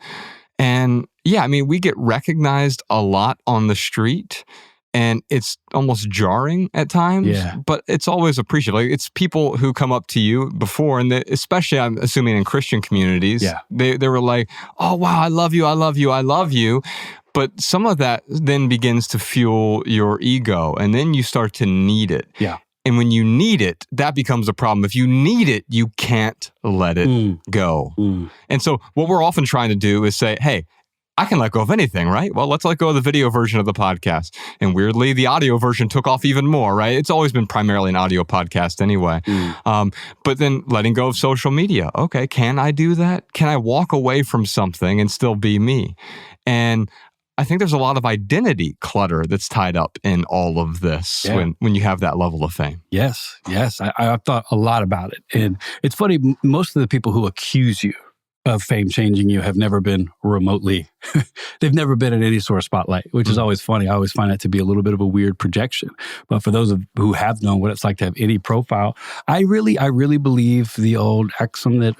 And yeah, I mean, we get recognized a lot on the street, and it's almost jarring at times, but it's always appreciated. Like, it's people who come up to you before, and especially I'm assuming in Christian communities, they were like, oh, wow, I love you, I love you, I love you. But some of that then begins to fuel your ego, and then you start to need it. Yeah. And when you need it, that becomes a problem. If you need it, you can't let it go. And so what we're often trying to do is say, hey, I can let go of anything, right? Well, let's let go of the video version of the podcast. And weirdly, the audio version took off even more, right? It's always been primarily an audio podcast anyway. But then letting go of social media. Okay, can I do that? Can I walk away from something and still be me? And I think there's a lot of identity clutter that's tied up in all of this when you have that level of fame. Yes. I've thought a lot about it. And it's funny, most of the people who accuse you of fame changing you have never been remotely, they've never been in any sort of spotlight, which is always funny. I always find that to be a little bit of a weird projection. But for those who have known what it's like to have any profile, I really believe the old axiom that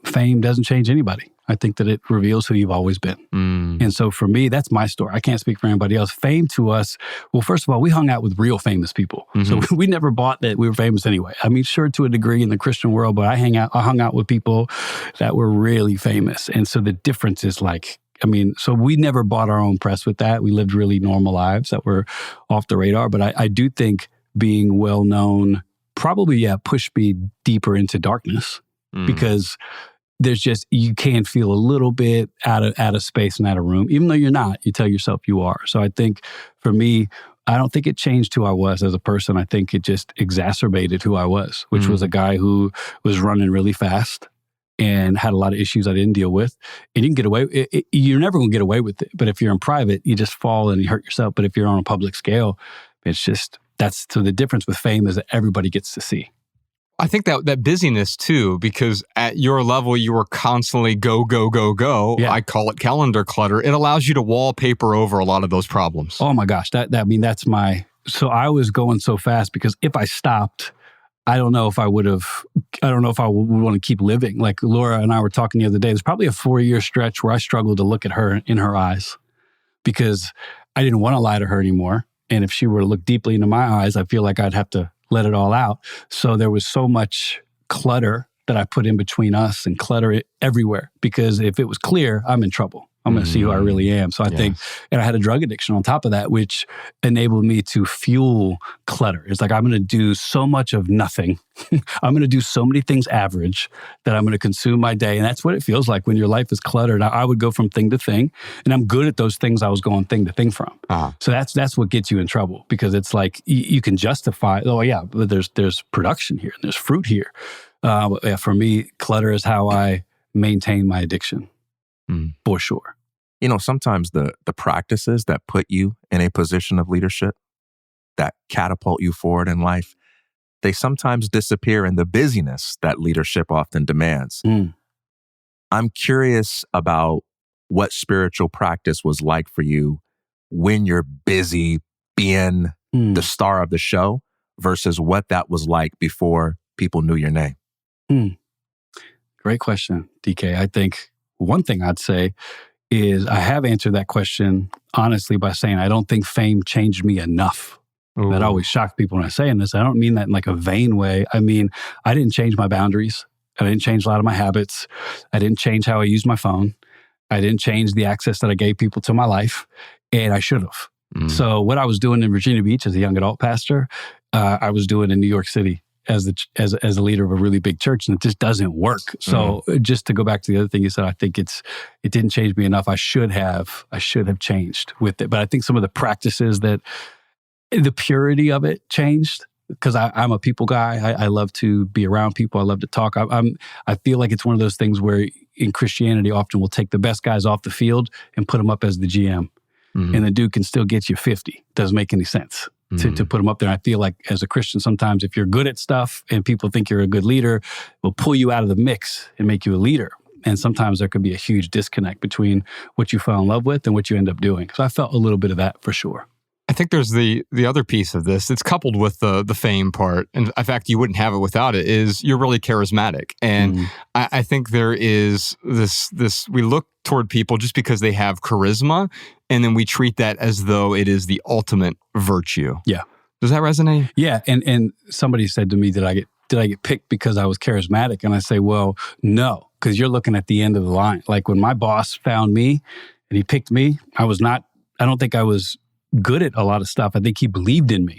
fame doesn't change anybody. I think that it reveals who you've always been. And so for me, that's my story. I can't speak for anybody else. Fame to us, well, first of all, we hung out with real famous people. So we never bought that we were famous anyway. I mean, sure, to a degree in the Christian world, but I hung out with people that were really famous. And so the difference is so we never bought our own press with that. We lived really normal lives that were off the radar. But I do think being well known probably, pushed me deeper into darkness because there's just, you can feel a little bit out of space and out of room. Even though you're not, you tell yourself you are. So I think for me, I don't think it changed who I was as a person. I think it just exacerbated who I was, which was a guy who was running really fast and had a lot of issues I didn't deal with. And you can get away, you're never going to get away with it. But if you're in private, you just fall and you hurt yourself. But if you're on a public scale, it's just, so the difference with fame is that everybody gets to see. I think that busyness too, because at your level, you were constantly go. Yeah. I call it calendar clutter. It allows you to wallpaper over a lot of those problems. Oh my gosh. So I was going so fast because if I stopped, I don't know if I would want to keep living. Like Laura and I were talking the other day, there's probably a 4-year stretch where I struggled to look at her in her eyes because I didn't want to lie to her anymore. And if she were to look deeply into my eyes, I feel like I'd have to let it all out. So there was so much clutter that I put in between us and clutter everywhere because if it was clear, I'm in trouble. I'm going to see who I really am. So I think, and I had a drug addiction on top of that, which enabled me to fuel clutter. It's like, I'm going to do so much of nothing. I'm going to do so many things average that I'm going to consume my day. And that's what it feels like when your life is cluttered. I would go from thing to thing, and I'm good at those things I was going thing to thing from. So that's what gets you in trouble because it's like, you can justify, but there's production here and there's fruit here. For me, clutter is how I maintain my addiction. For sure. Sometimes the practices that put you in a position of leadership, that catapult you forward in life, they sometimes disappear in the busyness that leadership often demands. I'm curious about what spiritual practice was like for you when you're busy being the star of the show versus what that was like before people knew your name. Great question, DK. I think one thing I'd say is I have answered that question honestly by saying I don't think fame changed me enough. Ooh. That always shocks people when I say this. I don't mean that in like a vain way. I mean, I didn't change my boundaries. I didn't change a lot of my habits. I didn't change how I used my phone. I didn't change the access that I gave people to my life, and I should have. So what I was doing in Virginia Beach as a young adult pastor, I was doing in New York City as a leader of a really big church, and it just doesn't work. So just to go back to the other thing you said, I think it didn't change me enough. I should have changed with it. But I think some of the practices the purity of it changed because I'm a people guy. I love to be around people. I love to talk. I feel like it's one of those things where in Christianity often we'll take the best guys off the field and put them up as the GM. And the dude can still get you 50. Doesn't make any sense to put them up there. I feel like as a Christian, sometimes if you're good at stuff and people think you're a good leader, will pull you out of the mix and make you a leader. And sometimes there could be a huge disconnect between what you fell in love with and what you end up doing. So I felt a little bit of that for sure. I think there's the other piece of this. It's coupled with the fame part. And in fact, you wouldn't have it without it, is you're really charismatic. And I think there is this, we look toward people just because they have charisma, and then we treat that as though it is the ultimate virtue. Yeah. Does that resonate? Yeah. And somebody said to me, did I get picked because I was charismatic? And I say, well, no, because you're looking at the end of the line. Like when my boss found me and he picked me, I don't think I was good at a lot of stuff. I think he believed in me.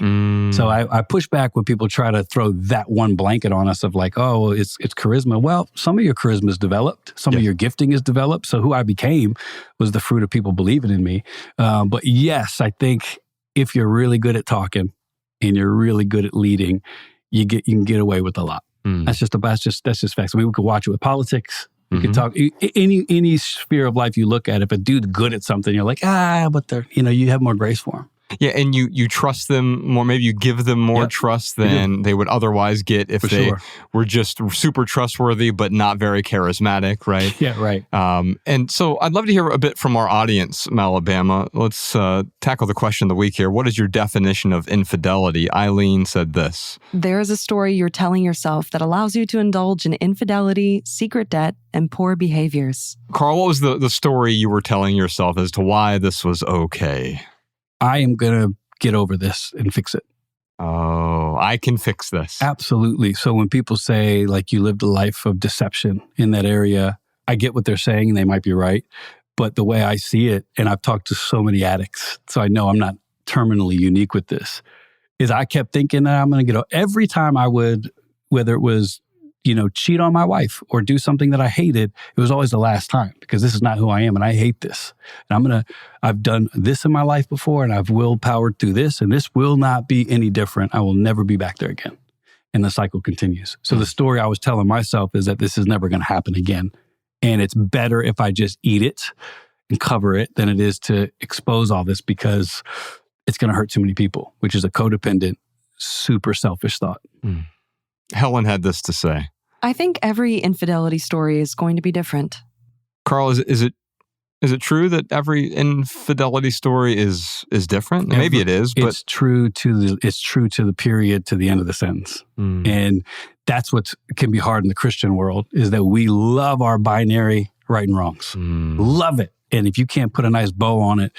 So I push back when people try to throw that one blanket on us of like, oh, it's charisma. Well, some of your charisma is developed. Some of your gifting is developed. So who I became was the fruit of people believing in me. But yes, I think if you're really good at talking and you're really good at leading, you can get away with a lot. That's just facts. I mean, we could watch it with politics. You can talk any sphere of life you look at. If a dude's good at something, you're like, but they're, you have more grace for him. Yeah, and you trust them more. Maybe you give them more trust than they would otherwise get if they were just super trustworthy but not very charismatic, right? Yeah, right. And so I'd love to hear a bit from our audience, Alabama. Let's tackle the question of the week here. What is your definition of infidelity? Eileen said this. There is a story you're telling yourself that allows you to indulge in infidelity, secret debt, and poor behaviors. Carl, what was the story you were telling yourself as to why this was okay? I am going to get over this and fix it. Oh, I can fix this. Absolutely. So when people say, like, you lived a life of deception in that area, I get what they're saying and they might be right. But the way I see it, and I've talked to so many addicts, so I know I'm not terminally unique with this, is I kept thinking that I'm going to get every time I would, whether it was, cheat on my wife or do something that I hated, it was always the last time because this is not who I am and I hate this. And I've done this in my life before and I've willpowered through this and this will not be any different. I will never be back there again. And the cycle continues. So the story I was telling myself is that this is never going to happen again. And it's better if I just eat it and cover it than it is to expose all this because it's going to hurt too many people, which is a codependent, super selfish thought. Helen had this to say. I think every infidelity story is going to be different. Carl, is it true that every infidelity story is different? Maybe it is, but it's true to the period, to the end of the sentence. And that's what can be hard in the Christian world is that we love our binary right and wrongs. Love it. And if you can't put a nice bow on it,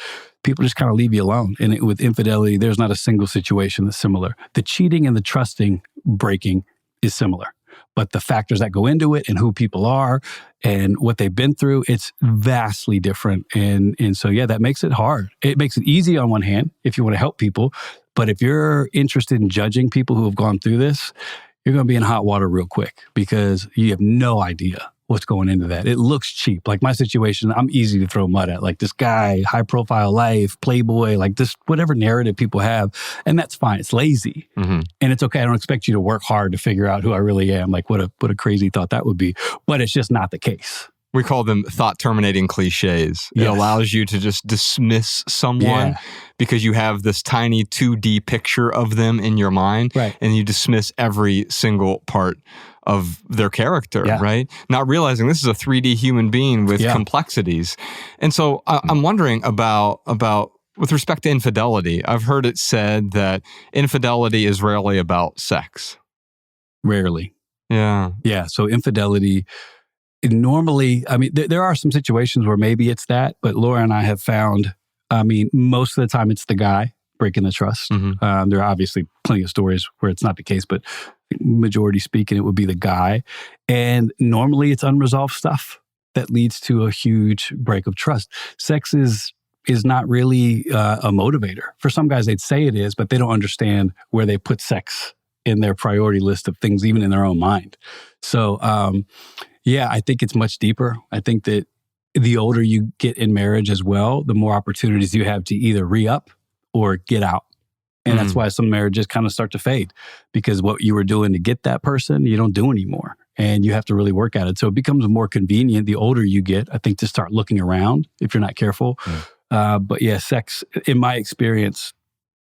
people just kind of leave you alone. And with infidelity, there's not a single situation that's similar. The cheating and the trusting breaking is similar. But the factors that go into it and who people are and what they've been through, it's vastly different. And so, that makes it hard. It makes it easy on one hand if you want to help people. But if you're interested in judging people who have gone through this, you're going to be in hot water real quick because you have no idea what's going into that. It looks cheap. Like my situation, I'm easy to throw mud at. Like this guy, high profile life, playboy, like this, whatever narrative people have. And that's fine. It's lazy. And it's okay. I don't expect you to work hard to figure out who I really am. Like what a crazy thought that would be. But it's just not the case. We call them thought-terminating cliches. It allows you to just dismiss someone because you have this tiny 2D picture of them in your mind. Right. And you dismiss every single part of their character, right? Not realizing this is a 3D human being with complexities. And so I'm wondering about with respect to infidelity, I've heard it said that infidelity is rarely about sex. Rarely. Yeah. Yeah. So infidelity, normally, I mean, there are some situations where maybe it's that, but Laura and I have found, most of the time it's the guy breaking the trust. There are obviously plenty of stories where it's not the case, but majority speaking, it would be the guy. And normally it's unresolved stuff that leads to a huge break of trust. Sex is not really a motivator. For some guys, they'd say it is, but they don't understand where they put sex in their priority list of things, even in their own mind. So, I think it's much deeper. I think that the older you get in marriage as well, the more opportunities you have to either re-up or get out. And that's why some marriages kind of start to fade because what you were doing to get that person, you don't do anymore. And you have to really work at it. So it becomes more convenient the older you get, I think, to start looking around if you're not careful. But sex, in my experience,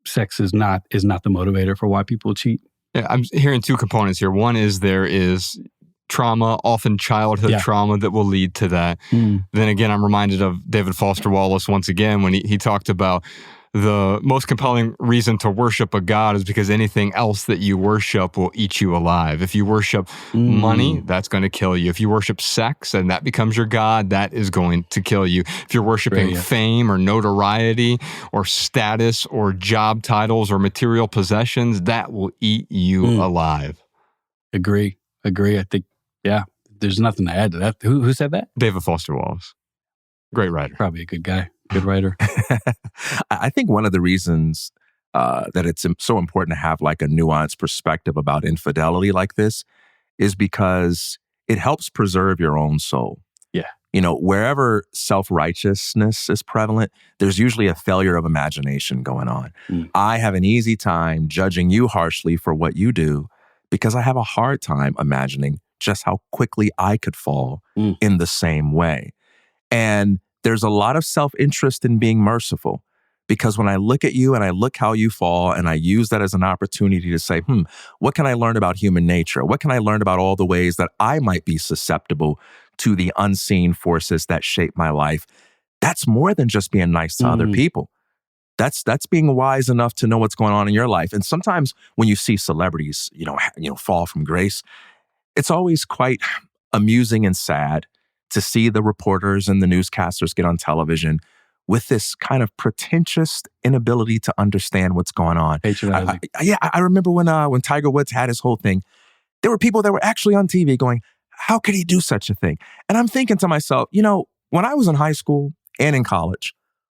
sex is not the motivator for why people cheat. Yeah, I'm hearing two components here. One is there is trauma, often childhood trauma that will lead to that. Then again, I'm reminded of David Foster Wallace once again when he talked about the most compelling reason to worship a God is because anything else that you worship will eat you alive. If you worship money, that's going to kill you. If you worship sex and that becomes your God, that is going to kill you. If you're worshiping fame or notoriety or status or job titles or material possessions, that will eat you alive. Agree. I think, there's nothing to add to that. Who said that? David Foster Wallace. Great writer. Probably a good guy. Good writer. I think one of the reasons that it's so important to have like a nuanced perspective about infidelity like this is because it helps preserve your own soul. Yeah. Wherever self-righteousness is prevalent, there's usually a failure of imagination going on. I have an easy time judging you harshly for what you do because I have a hard time imagining just how quickly I could fall in the same way. And there's a lot of self-interest in being merciful, because when I look at you and I look how you fall, and I use that as an opportunity to say, what can I learn about human nature? What can I learn about all the ways that I might be susceptible to the unseen forces that shape my life? That's more than just being nice to other people. That's being wise enough to know what's going on in your life. And sometimes when you see celebrities, fall from grace, it's always quite amusing and sad to see the reporters and the newscasters get on television with this kind of pretentious inability to understand what's going on. I remember when Tiger Woods had his whole thing, there were people that were actually on TV going, how could he do such a thing? And I'm thinking to myself, when I was in high school and in college,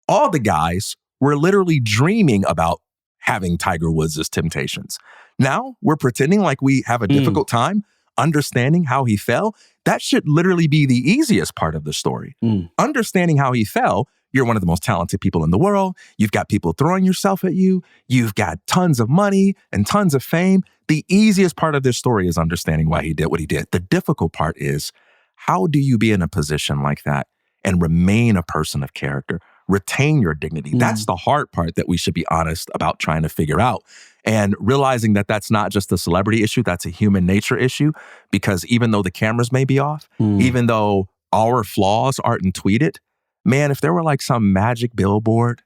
all the guys were literally dreaming about having Tiger Woods' temptations. Now we're pretending like we have a difficult time understanding how he fell. That should literally be the easiest part of the story. Understanding how he fell. You're one of the most talented people in the world. You've got people throwing yourself at you. You've got tons of money and tons of fame. The easiest part of this story is understanding why he did what he did. The difficult part is, how do you be in a position like that and remain a person of character, retain your dignity? That's the hard part that we should be honest about trying to figure out. And realizing that that's not just a celebrity issue, that's a human nature issue. Because even though the cameras may be off, even though our flaws aren't tweeted, man, if there were like some magic billboard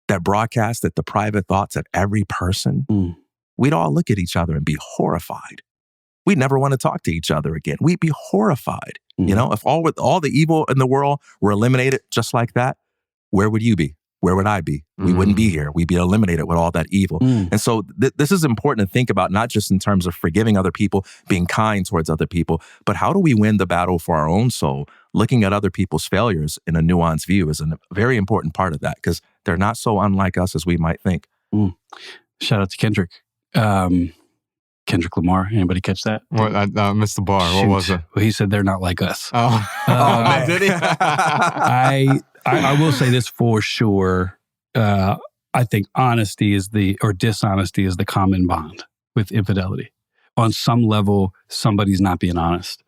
that broadcasted the private thoughts of every person, we'd all look at each other and be horrified. We'd never want to talk to each other again. We'd be horrified. If all the evil in the world were eliminated just like that, where would you be? Where would I be? We wouldn't be here. We'd be eliminated with all that evil. And so this is important to think about, not just in terms of forgiving other people, being kind towards other people, but how do we win the battle for our own soul? Looking at other people's failures in a nuanced view is a very important part of that, because they're not so unlike us as we might think. Shout out to Kendrick. Kendrick Lamar. Anybody catch that? What? I missed the bar. What was it? Well, he said they're not like us. Oh, did he? I will say this for sure. I think dishonesty is the common bond with infidelity. On some level, somebody's not being honest.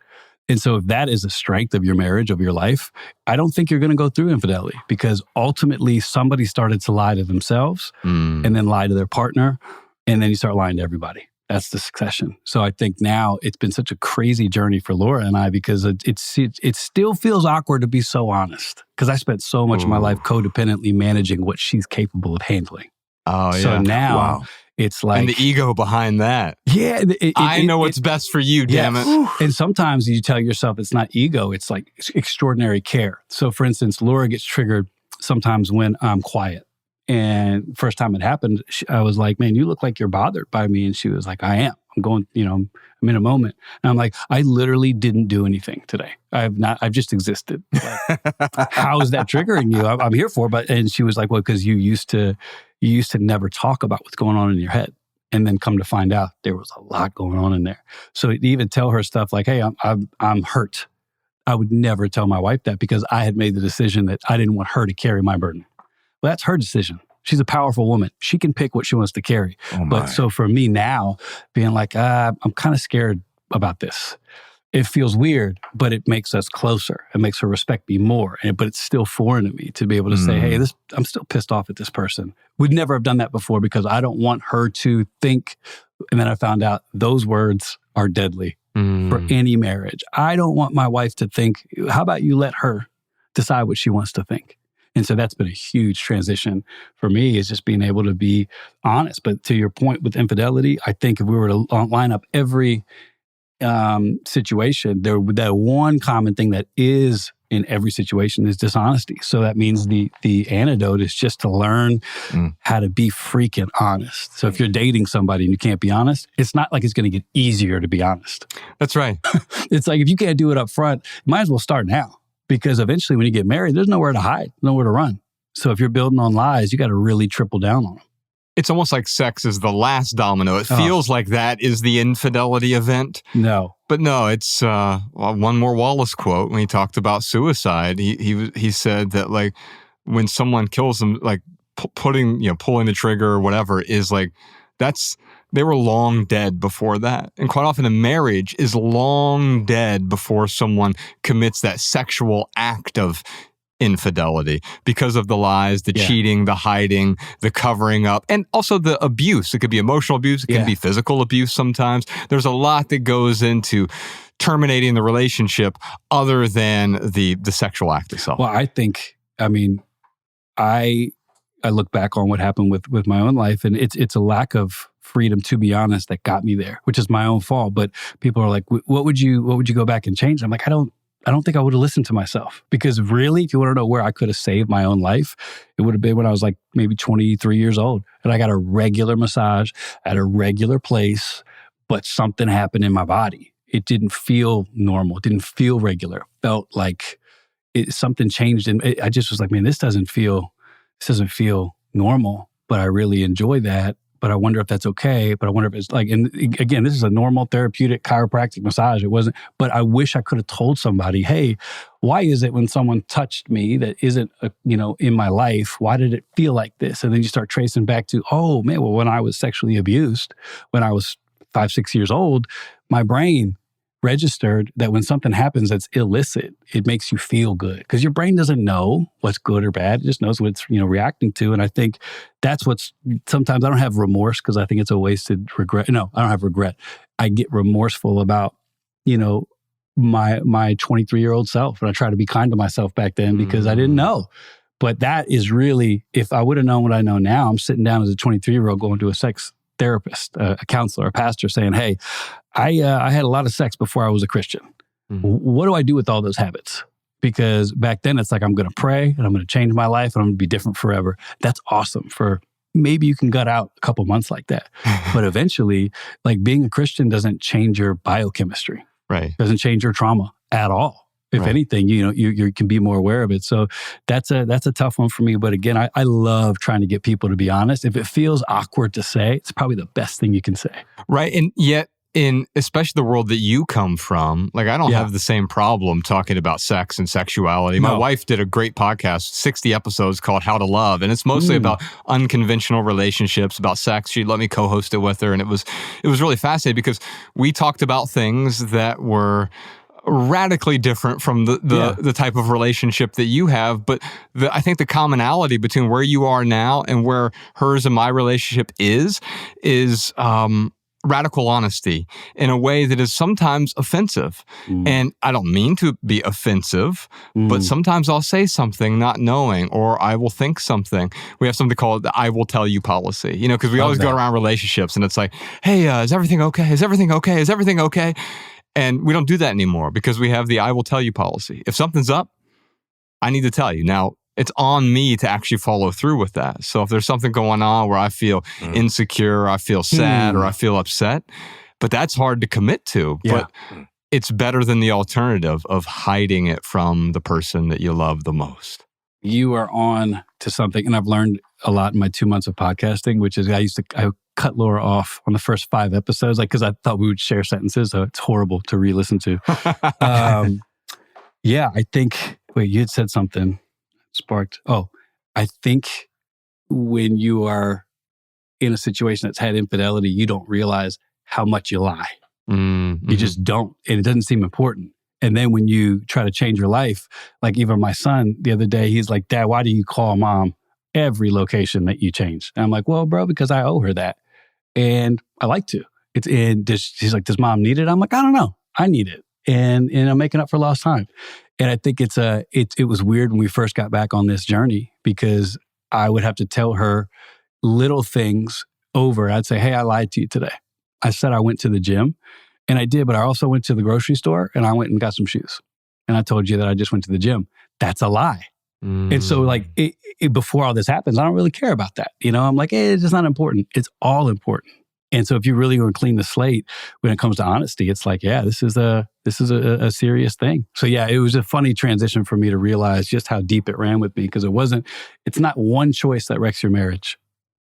And so if that is a strength of your marriage, of your life, I don't think you're going to go through infidelity, because ultimately somebody started to lie to themselves and then lie to their partner. And then you start lying to everybody. That's the succession. So I think now it's been such a crazy journey for Laura and I, because it still feels awkward to be so honest, because I spent so much of my life codependently managing what she's capable of handling. Oh, yeah. So now it's like... And the ego behind that. Yeah. I know what's best for you, damn it. And sometimes you tell yourself it's not ego, it's like extraordinary care. So for instance, Laura gets triggered sometimes when I'm quiet. And first time it happened, I was like, man, you look like you're bothered by me. And she was like, I am. I'm going, I'm in a moment. And I'm like, I literally didn't do anything today. I've just existed. Like, how is that triggering you? I'm here for it. And she was like, well, because you used to never talk about what's going on in your head. And then come to find out there was a lot going on in there. So to even tell her stuff like, hey, I'm hurt. I would never tell my wife that, because I had made the decision that I didn't want her to carry my burden. Well, that's her decision. She's a powerful woman. She can pick what she wants to carry. But so for me now, being like, I'm kind of scared about this. It feels weird, but it makes us closer. It makes her respect me more. But it's still foreign to me to be able to say, hey, I'm still pissed off at this person. Would never have done that before, because I don't want her to think. And then I found out those words are deadly for any marriage. I don't want my wife to think, how about you let her decide what she wants to think? And so that's been a huge transition for me, is just being able to be honest. But to your point with infidelity, I think if we were to line up every situation, that one common thing that is in every situation is dishonesty. So that means the antidote is just to learn how to be freaking honest. So if you're dating somebody and you can't be honest, it's not like it's going to get easier to be honest. That's right. It's like, if you can't do it up front, you might as well start now. Because eventually when you get married, there's nowhere to hide, nowhere to run. So if you're building on lies, you got to really triple down on them. It's almost like sex is the last domino. It feels like that is the infidelity event. No. But no, it's one more Wallace quote when he talked about suicide. He said that, like, when someone kills them, like pulling the trigger or whatever is like They were long dead before that. And quite often a marriage is long dead before someone commits that sexual act of infidelity because of the lies, the cheating, the hiding, the covering up, and also the abuse. It could be emotional abuse. It can be physical abuse sometimes. There's a lot that goes into terminating the relationship other than the sexual act itself. Well, I look back on what happened with my own life, and it's a lack of freedom, to be honest, that got me there, which is my own fault. But people are like, what would you go back and change? I'm like, I don't think I would have listened to myself, because really, if you want to know where I could have saved my own life, it would have been when I was like maybe 23 years old and I got a regular massage at a regular place, but something happened in my body. It didn't feel normal. It didn't feel regular. It felt like something changed. And I just was like, man, this doesn't feel normal, but I really enjoy that. But I wonder if that's okay. But I wonder if it's like, and again, this is a normal therapeutic chiropractic massage. It wasn't, but I wish I could have told somebody, hey, why is it when someone touched me that isn't, in my life, why did it feel like this? And then you start tracing back to, oh man, well, when I was sexually abused, when I was 5-6 years old, my brain registered that when something happens that's illicit, it makes you feel good, because your brain doesn't know what's good or bad. It just knows what it's reacting to. And I think that's what's, sometimes I don't have remorse because I think it's a wasted regret. No, I don't have regret. I get remorseful about, my 23-year-old self. And I try to be kind to myself back then because I didn't know. But that is really, if I would have known what I know now, I'm sitting down as a 23-year-old going to a sex therapist, a counselor, a pastor, saying, hey, I had a lot of sex before I was a Christian. Mm-hmm. What do I do with all those habits? Because back then it's like, I'm going to pray and I'm going to change my life and I'm going to be different forever. That's awesome. For maybe you can gut out a couple months like that. But eventually, like, being a Christian doesn't change your biochemistry. Right. Doesn't change your trauma at all. If anything, you can be more aware of it. So that's a tough one for me. But again, I love trying to get people to be honest. If it feels awkward to say, it's probably the best thing you can say. Right. And yet, in especially the world that you come from, like, I don't have the same problem talking about sex and sexuality. My wife did a great podcast, 60 episodes, called How to Love. And it's mostly about unconventional relationships, about sex. She let me co-host it with her. And it was really fascinating because we talked about things that were radically different from the type of relationship that you have. But I think the commonality between where you are now and where hers and my relationship is radical honesty in a way that is sometimes offensive. And I don't mean to be offensive, but sometimes I'll say something not knowing, or I will think something. We have something called the I will tell you policy, because we always go around relationships and it's like, hey, is everything okay? Is everything okay? Is everything okay? And we don't do that anymore because we have the I will tell you policy. If something's up, I need to tell you. Now, it's on me to actually follow through with that. So if there's something going on where I feel insecure, or I feel sad, or I feel upset, but that's hard to commit to. Yeah. But it's better than the alternative of hiding it from the person that you love the most. You are on to something, and I've learned a lot in my 2 months of podcasting, which is I cut Laura off on the first 5 episodes, because I thought we would share sentences, so it's horrible to re-listen to. I think, you had said something sparked. I think when you are in a situation that's had infidelity, you don't realize how much you lie. Mm-hmm. You just don't, and it doesn't seem important. And then when you try to change your life, like even my son the other day, he's like, Dad, why do you call Mom every location that you change? And I'm like, well, bro, because I owe her that. And I like to. She's like, does Mom need it? I'm like, I don't know. I need it. And I'm making up for lost time. And I think it was weird when we first got back on this journey, because I would have to tell her little things over. I'd say, hey, I lied to you today. I said I went to the gym, and I did, but I also went to the grocery store and I went and got some shoes. And I told you that I just went to the gym. That's a lie. And so before all this happens, I don't really care about that. I'm like, hey, it's just not important. It's all important. And so if you really want to clean the slate when it comes to honesty, it's like, yeah, this is a serious thing. So yeah, it was a funny transition for me to realize just how deep it ran with me, because it's not one choice that wrecks your marriage.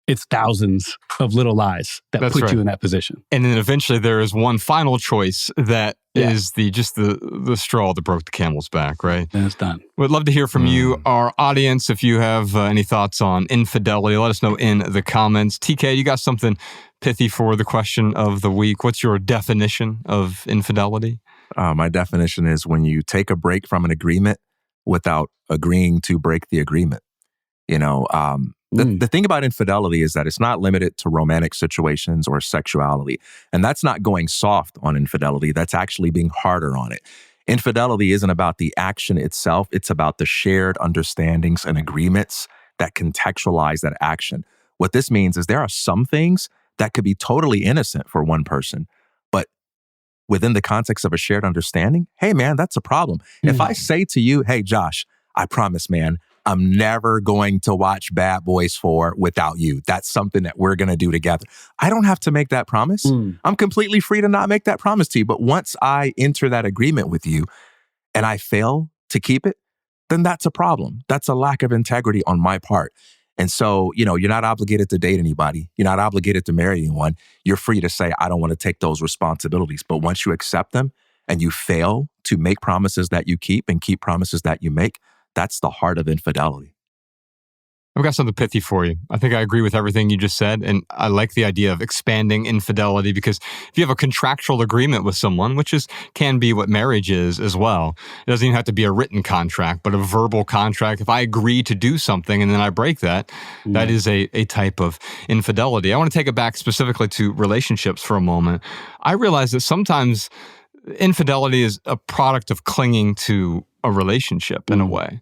it's thousands of little lies that That's put right. you in that position. And then eventually there is one final choice that is the straw that broke the camel's back, right? Then it's done. We'd love to hear from you, our audience. If you have any thoughts on infidelity, let us know in the comments. TK, you got something pithy for the question of the week. What's your definition of infidelity? My definition is when you take a break from an agreement without agreeing to break the agreement. You know, the thing about infidelity is that it's not limited to romantic situations or sexuality. And that's not going soft on infidelity. That's actually being harder on it. Infidelity isn't about the action itself. It's about the shared understandings and agreements that contextualize that action. What this means is there are some things that could be totally innocent for one person, but within the context of a shared understanding, hey, man, that's a problem. If I say to you, hey, Josh, I promise, man, I'm never going to watch Bad Boys 4 without you. That's something that we're going to do together. I don't have to make that promise. I'm completely free to not make that promise to you. But once I enter that agreement with you and I fail to keep it, then that's a problem. That's a lack of integrity on my part. And so, you know, you're not obligated to date anybody. You're not obligated to marry anyone. You're free to say, I don't want to take those responsibilities. But once you accept them and you fail to make promises that you keep and keep promises that you make, that's the heart of infidelity. I've got something pithy for you. I think I agree with everything you just said. And I like the idea of expanding infidelity because if you have a contractual agreement with someone, which can be what marriage is as well, it doesn't even have to be a written contract, but a verbal contract. If I agree to do something and then I break that, that is a type of infidelity. I want to take it back specifically to relationships for a moment. I realize that sometimes infidelity is a product of clinging to a relationship in a way.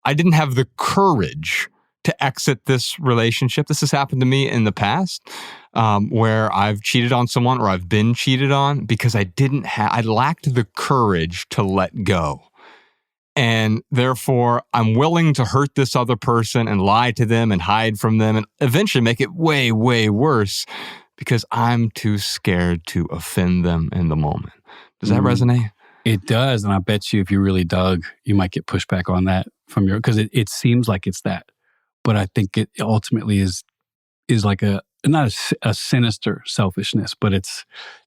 I didn't have the courage to exit this relationship. This has happened to me in the past where I've cheated on someone or I've been cheated on because I lacked the courage to let go. And therefore, I'm willing to hurt this other person and lie to them and hide from them and eventually make it way, way worse because I'm too scared to offend them in the moment. Does that resonate? It does. And I bet you if you really dug, you might get pushback on that from because it seems like it's that. But I think it ultimately is like not a sinister selfishness, but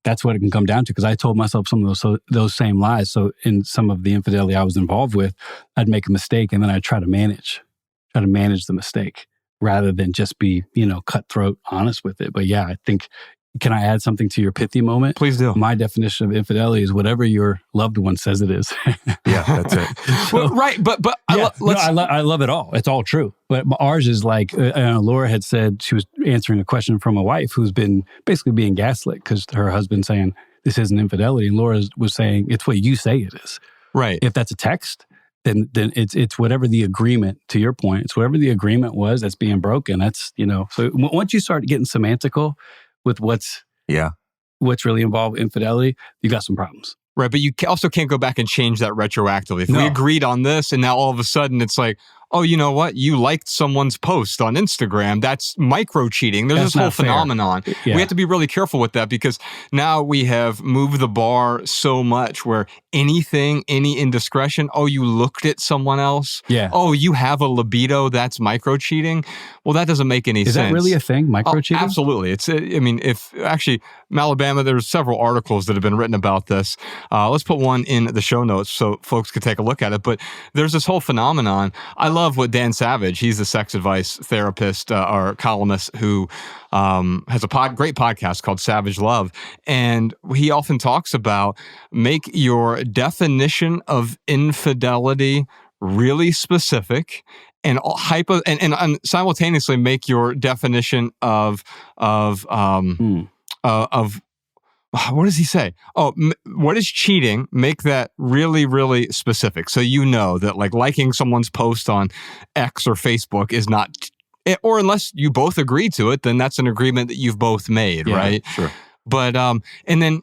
that's what it can come down to. Because I told myself some of those same lies. So in some of the infidelity I was involved with, I'd make a mistake and then I'd try to manage the mistake rather than just be, cutthroat honest with it. But yeah, I think, can I add something to your pithy moment? Please do. My definition of infidelity is whatever your loved one says it is. Yeah, that's it. So, right, but yeah, I love it all. It's all true. But ours is like, Laura had said she was answering a question from a wife who's been basically being gaslit because her husband's saying this isn't infidelity. And Laura was saying it's what you say it is. Right. If that's a text, then it's whatever the agreement, to your point, it's whatever the agreement was that's being broken. That's, so once you start getting semantical with what's really involved in infidelity, you got some problems. Right, but you also can't go back and change that retroactively. If we agreed on this and now all of a sudden it's like, oh, you know what? You liked someone's post on Instagram. That's micro cheating. There's this whole phenomenon. Yeah. We have to be really careful with that because now we have moved the bar so much where any indiscretion, oh, you looked at someone else. Yeah. Oh, you have a libido. That's micro cheating. Well, that doesn't make any sense. Is that really a thing? Micro cheating? Absolutely. It's, if actually Alabama, there's several articles that have been written about this. Let's put one in the show notes so folks could take a look at it. But there's this whole phenomenon. I love what Dan Savage, he's a sex advice therapist or columnist who has a great podcast called Savage Love. And he often talks about make your definition of infidelity really specific and simultaneously make your definition of what does he say? Oh, what is cheating? Make that really, really specific. So you know that like liking someone's post on X or Facebook is not, or unless you both agree to it, then that's an agreement that you've both made, right? Sure. But, and then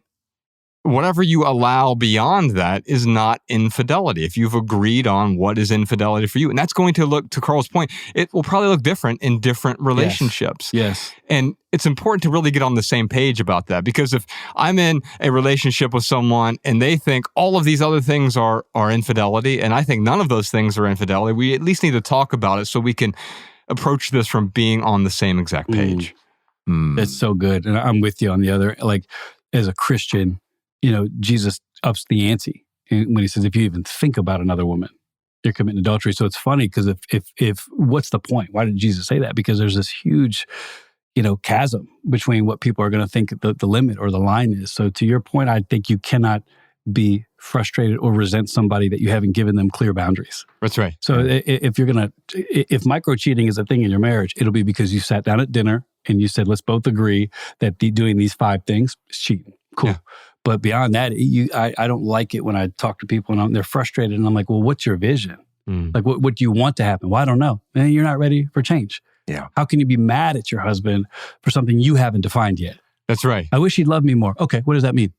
whatever you allow beyond that is not infidelity. If you've agreed on what is infidelity for you, and that's going to look, to Carl's point, it will probably look different in different relationships. Yes. And it's important to really get on the same page about that because if I'm in a relationship with someone and they think all of these other things are infidelity, and I think none of those things are infidelity, we at least need to talk about it so we can approach this from being on the same exact page. That's so good. And I'm with you on the other, like as a Christian, Jesus ups the ante when he says, if you even think about another woman, you're committing adultery. So it's funny because if what's the point? Why did Jesus say that? Because there's this huge, chasm between what people are going to think the limit or the line is. So to your point, I think you cannot be frustrated or resent somebody that you haven't given them clear boundaries. That's right. So if micro cheating is a thing in your marriage, it'll be because you sat down at dinner and you said, let's both agree that doing these 5 things is cheating. Cool. Yeah. But beyond that, I don't like it when I talk to people and they're frustrated and I'm like, well, what's your vision? Like, what do you want to happen? Well, I don't know. And you're not ready for change. Yeah. How can you be mad at your husband for something you haven't defined yet? That's right. I wish he'd love me more. Okay, what does that mean?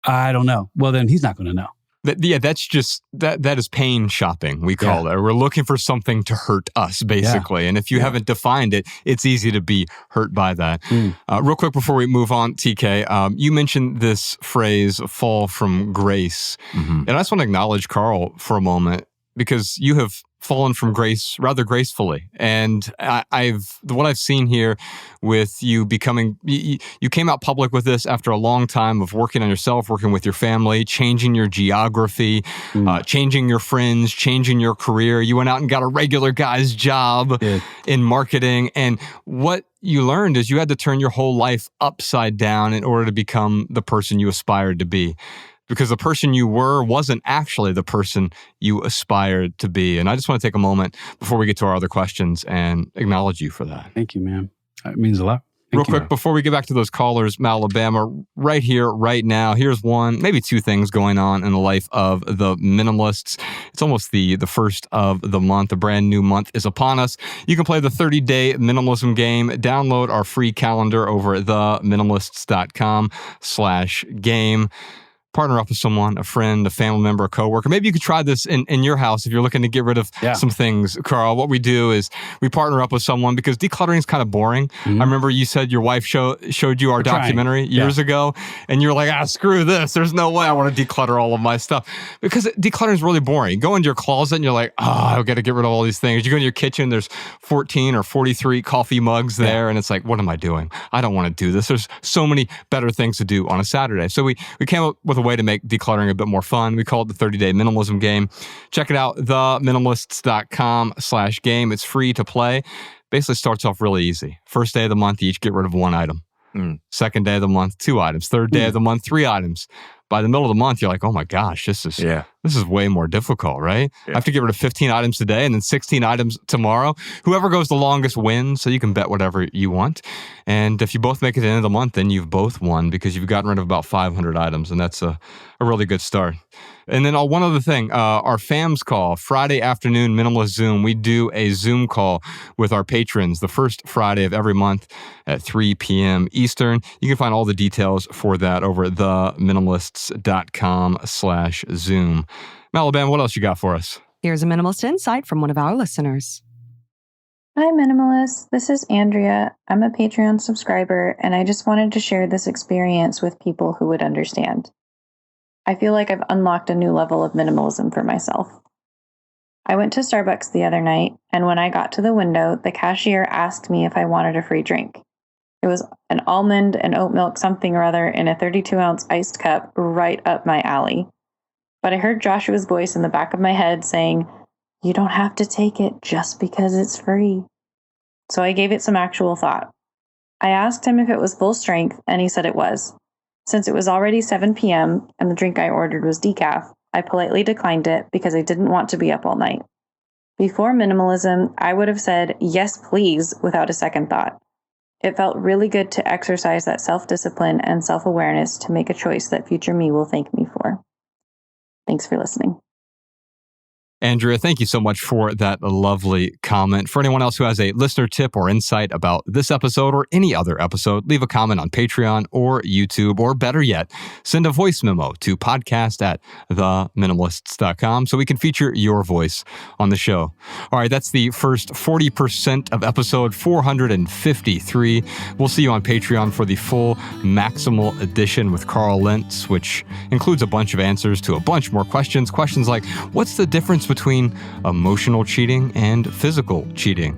I don't know. Well, then he's not going to know. That's just, that is pain shopping, we call it. We're looking for something to hurt us, basically. Yeah. And if you haven't defined it, it's easy to be hurt by that. Real quick before we move on, TK, you mentioned this phrase, fall from grace. And I just want to acknowledge Carl for a moment, because you have fallen from grace rather gracefully. And what I've seen here with you becoming, you came out public with this after a long time of working on yourself, working with your family, changing your geography, changing your friends, changing your career. You went out and got a regular guy's job in marketing. And what you learned is you had to turn your whole life upside down in order to become the person you aspired to be. Because the person you were wasn't actually the person you aspired to be. And I just want to take a moment before we get to our other questions and acknowledge you for that. Thank you, man. That means a lot. Real quick, before we get back to those callers, Alabama, right here, right now, here's one, maybe 2 things going on in the life of the minimalists. It's almost the first of the month. A brand new month is upon us. You can play the 30-day minimalism game. Download our free calendar over at theminimalists.com/game. Partner up with someone, a friend, a family member, a coworker. Maybe you could try this in your house if you're looking to get rid of some things. Carl, what we do is we partner up with someone because decluttering is kind of boring. I remember you said your wife showed you our documentary years ago, and you're like, screw this. There's no way I want to declutter all of my stuff. Because decluttering is really boring. You go into your closet and you're like, I've got to get rid of all these things. You go in your kitchen, there's 14 or 43 coffee mugs there, and it's like, what am I doing? I don't want to do this. There's so many better things to do on a Saturday. So we came up with a way to make decluttering a bit more fun. We call it the 30-day minimalism game. Check it out, theminimalists.com/game. It's free to play. Basically starts off really easy. First day of the month, you each get rid of 1 item. Second day of the month, 2 items. Third day of the month, 3 items. By the middle of the month, you're like, oh my gosh, this is way more difficult, right? I have to get rid of 15 items today and then 16 items tomorrow. Whoever goes the longest wins, so you can bet whatever you want. And if you both make it to the end of the month, then you've both won because you've gotten rid of about 500 items, and that's a really good start. And then one other thing, our FAMS call, Friday afternoon minimalist Zoom. We do a Zoom call with our patrons the first Friday of every month at 3 p.m. Eastern. You can find all the details for that over at theminimalists.com/Zoom. Alabama, what else you got for us? Here's a minimalist insight from one of our listeners. Hi, Minimalists. This is Andrea. I'm a Patreon subscriber, and I just wanted to share this experience with people who would understand. I feel like I've unlocked a new level of minimalism for myself. I went to Starbucks the other night, and when I got to the window, the cashier asked me if I wanted a free drink. It was an almond and oat milk something or other in a 32-ounce iced cup right up my alley. But I heard Joshua's voice in the back of my head saying, "You don't have to take it just because it's free." So I gave it some actual thought. I asked him if it was full strength, and he said it was. Since it was already 7 p.m. and the drink I ordered was decaf, I politely declined it because I didn't want to be up all night. Before minimalism, I would have said, yes, please, without a second thought. It felt really good to exercise that self-discipline and self-awareness to make a choice that future me will thank me for. Thanks for listening. Andrea, thank you so much for that lovely comment. For anyone else who has a listener tip or insight about this episode or any other episode, leave a comment on Patreon or YouTube, or better yet, send a voice memo to podcast@theminimalists.com so we can feature your voice on the show. All right, that's the first 40% of episode 453. We'll see you on Patreon for the full Maximal edition with Carl Lentz, which includes a bunch of answers to a bunch more questions. Questions like, what's the difference between emotional cheating and physical cheating?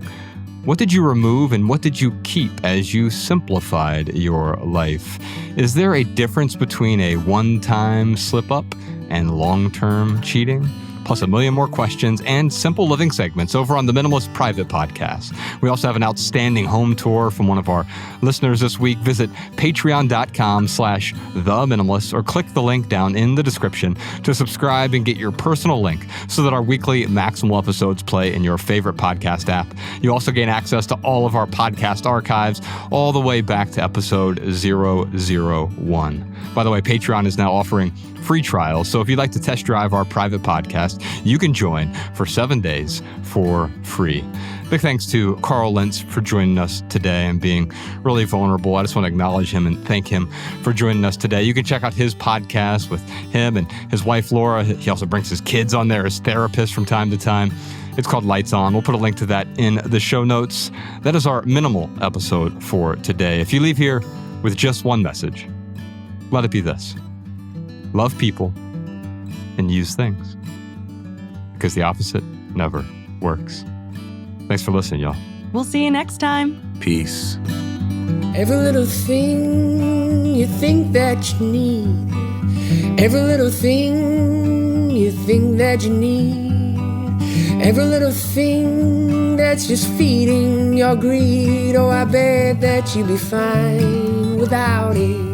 What did you remove and what did you keep as you simplified your life? Is there a difference between a one-time slip-up and long-term cheating? Plus a million more questions and simple living segments over on the Minimalist Private Podcast. We also have an outstanding home tour from one of our listeners this week. Visit patreon.com/theminimalists or click the link down in the description to subscribe and get your personal link so that our weekly Maximal episodes play in your favorite podcast app. You also gain access to all of our podcast archives all the way back to episode 001. By the way, Patreon is now offering free trials, so if you'd like to test drive our private podcast, you can join for 7 days for free. Big thanks to Carl Lentz for joining us today and being really vulnerable. I just want to acknowledge him and thank him for joining us today. You can check out his podcast with him and his wife, Laura. He also brings his kids on there as therapists from time to time. It's called Lights On. We'll put a link to that in the show notes. That is our minimal episode for today. If you leave here with just one message, let it be this: love people and use things, because the opposite never works. Thanks for listening, y'all. We'll see you next time. Peace. Every little thing you think that you need, every little thing you think that you need, every little thing that's just feeding your greed. Oh, I bet that you'd be fine without it.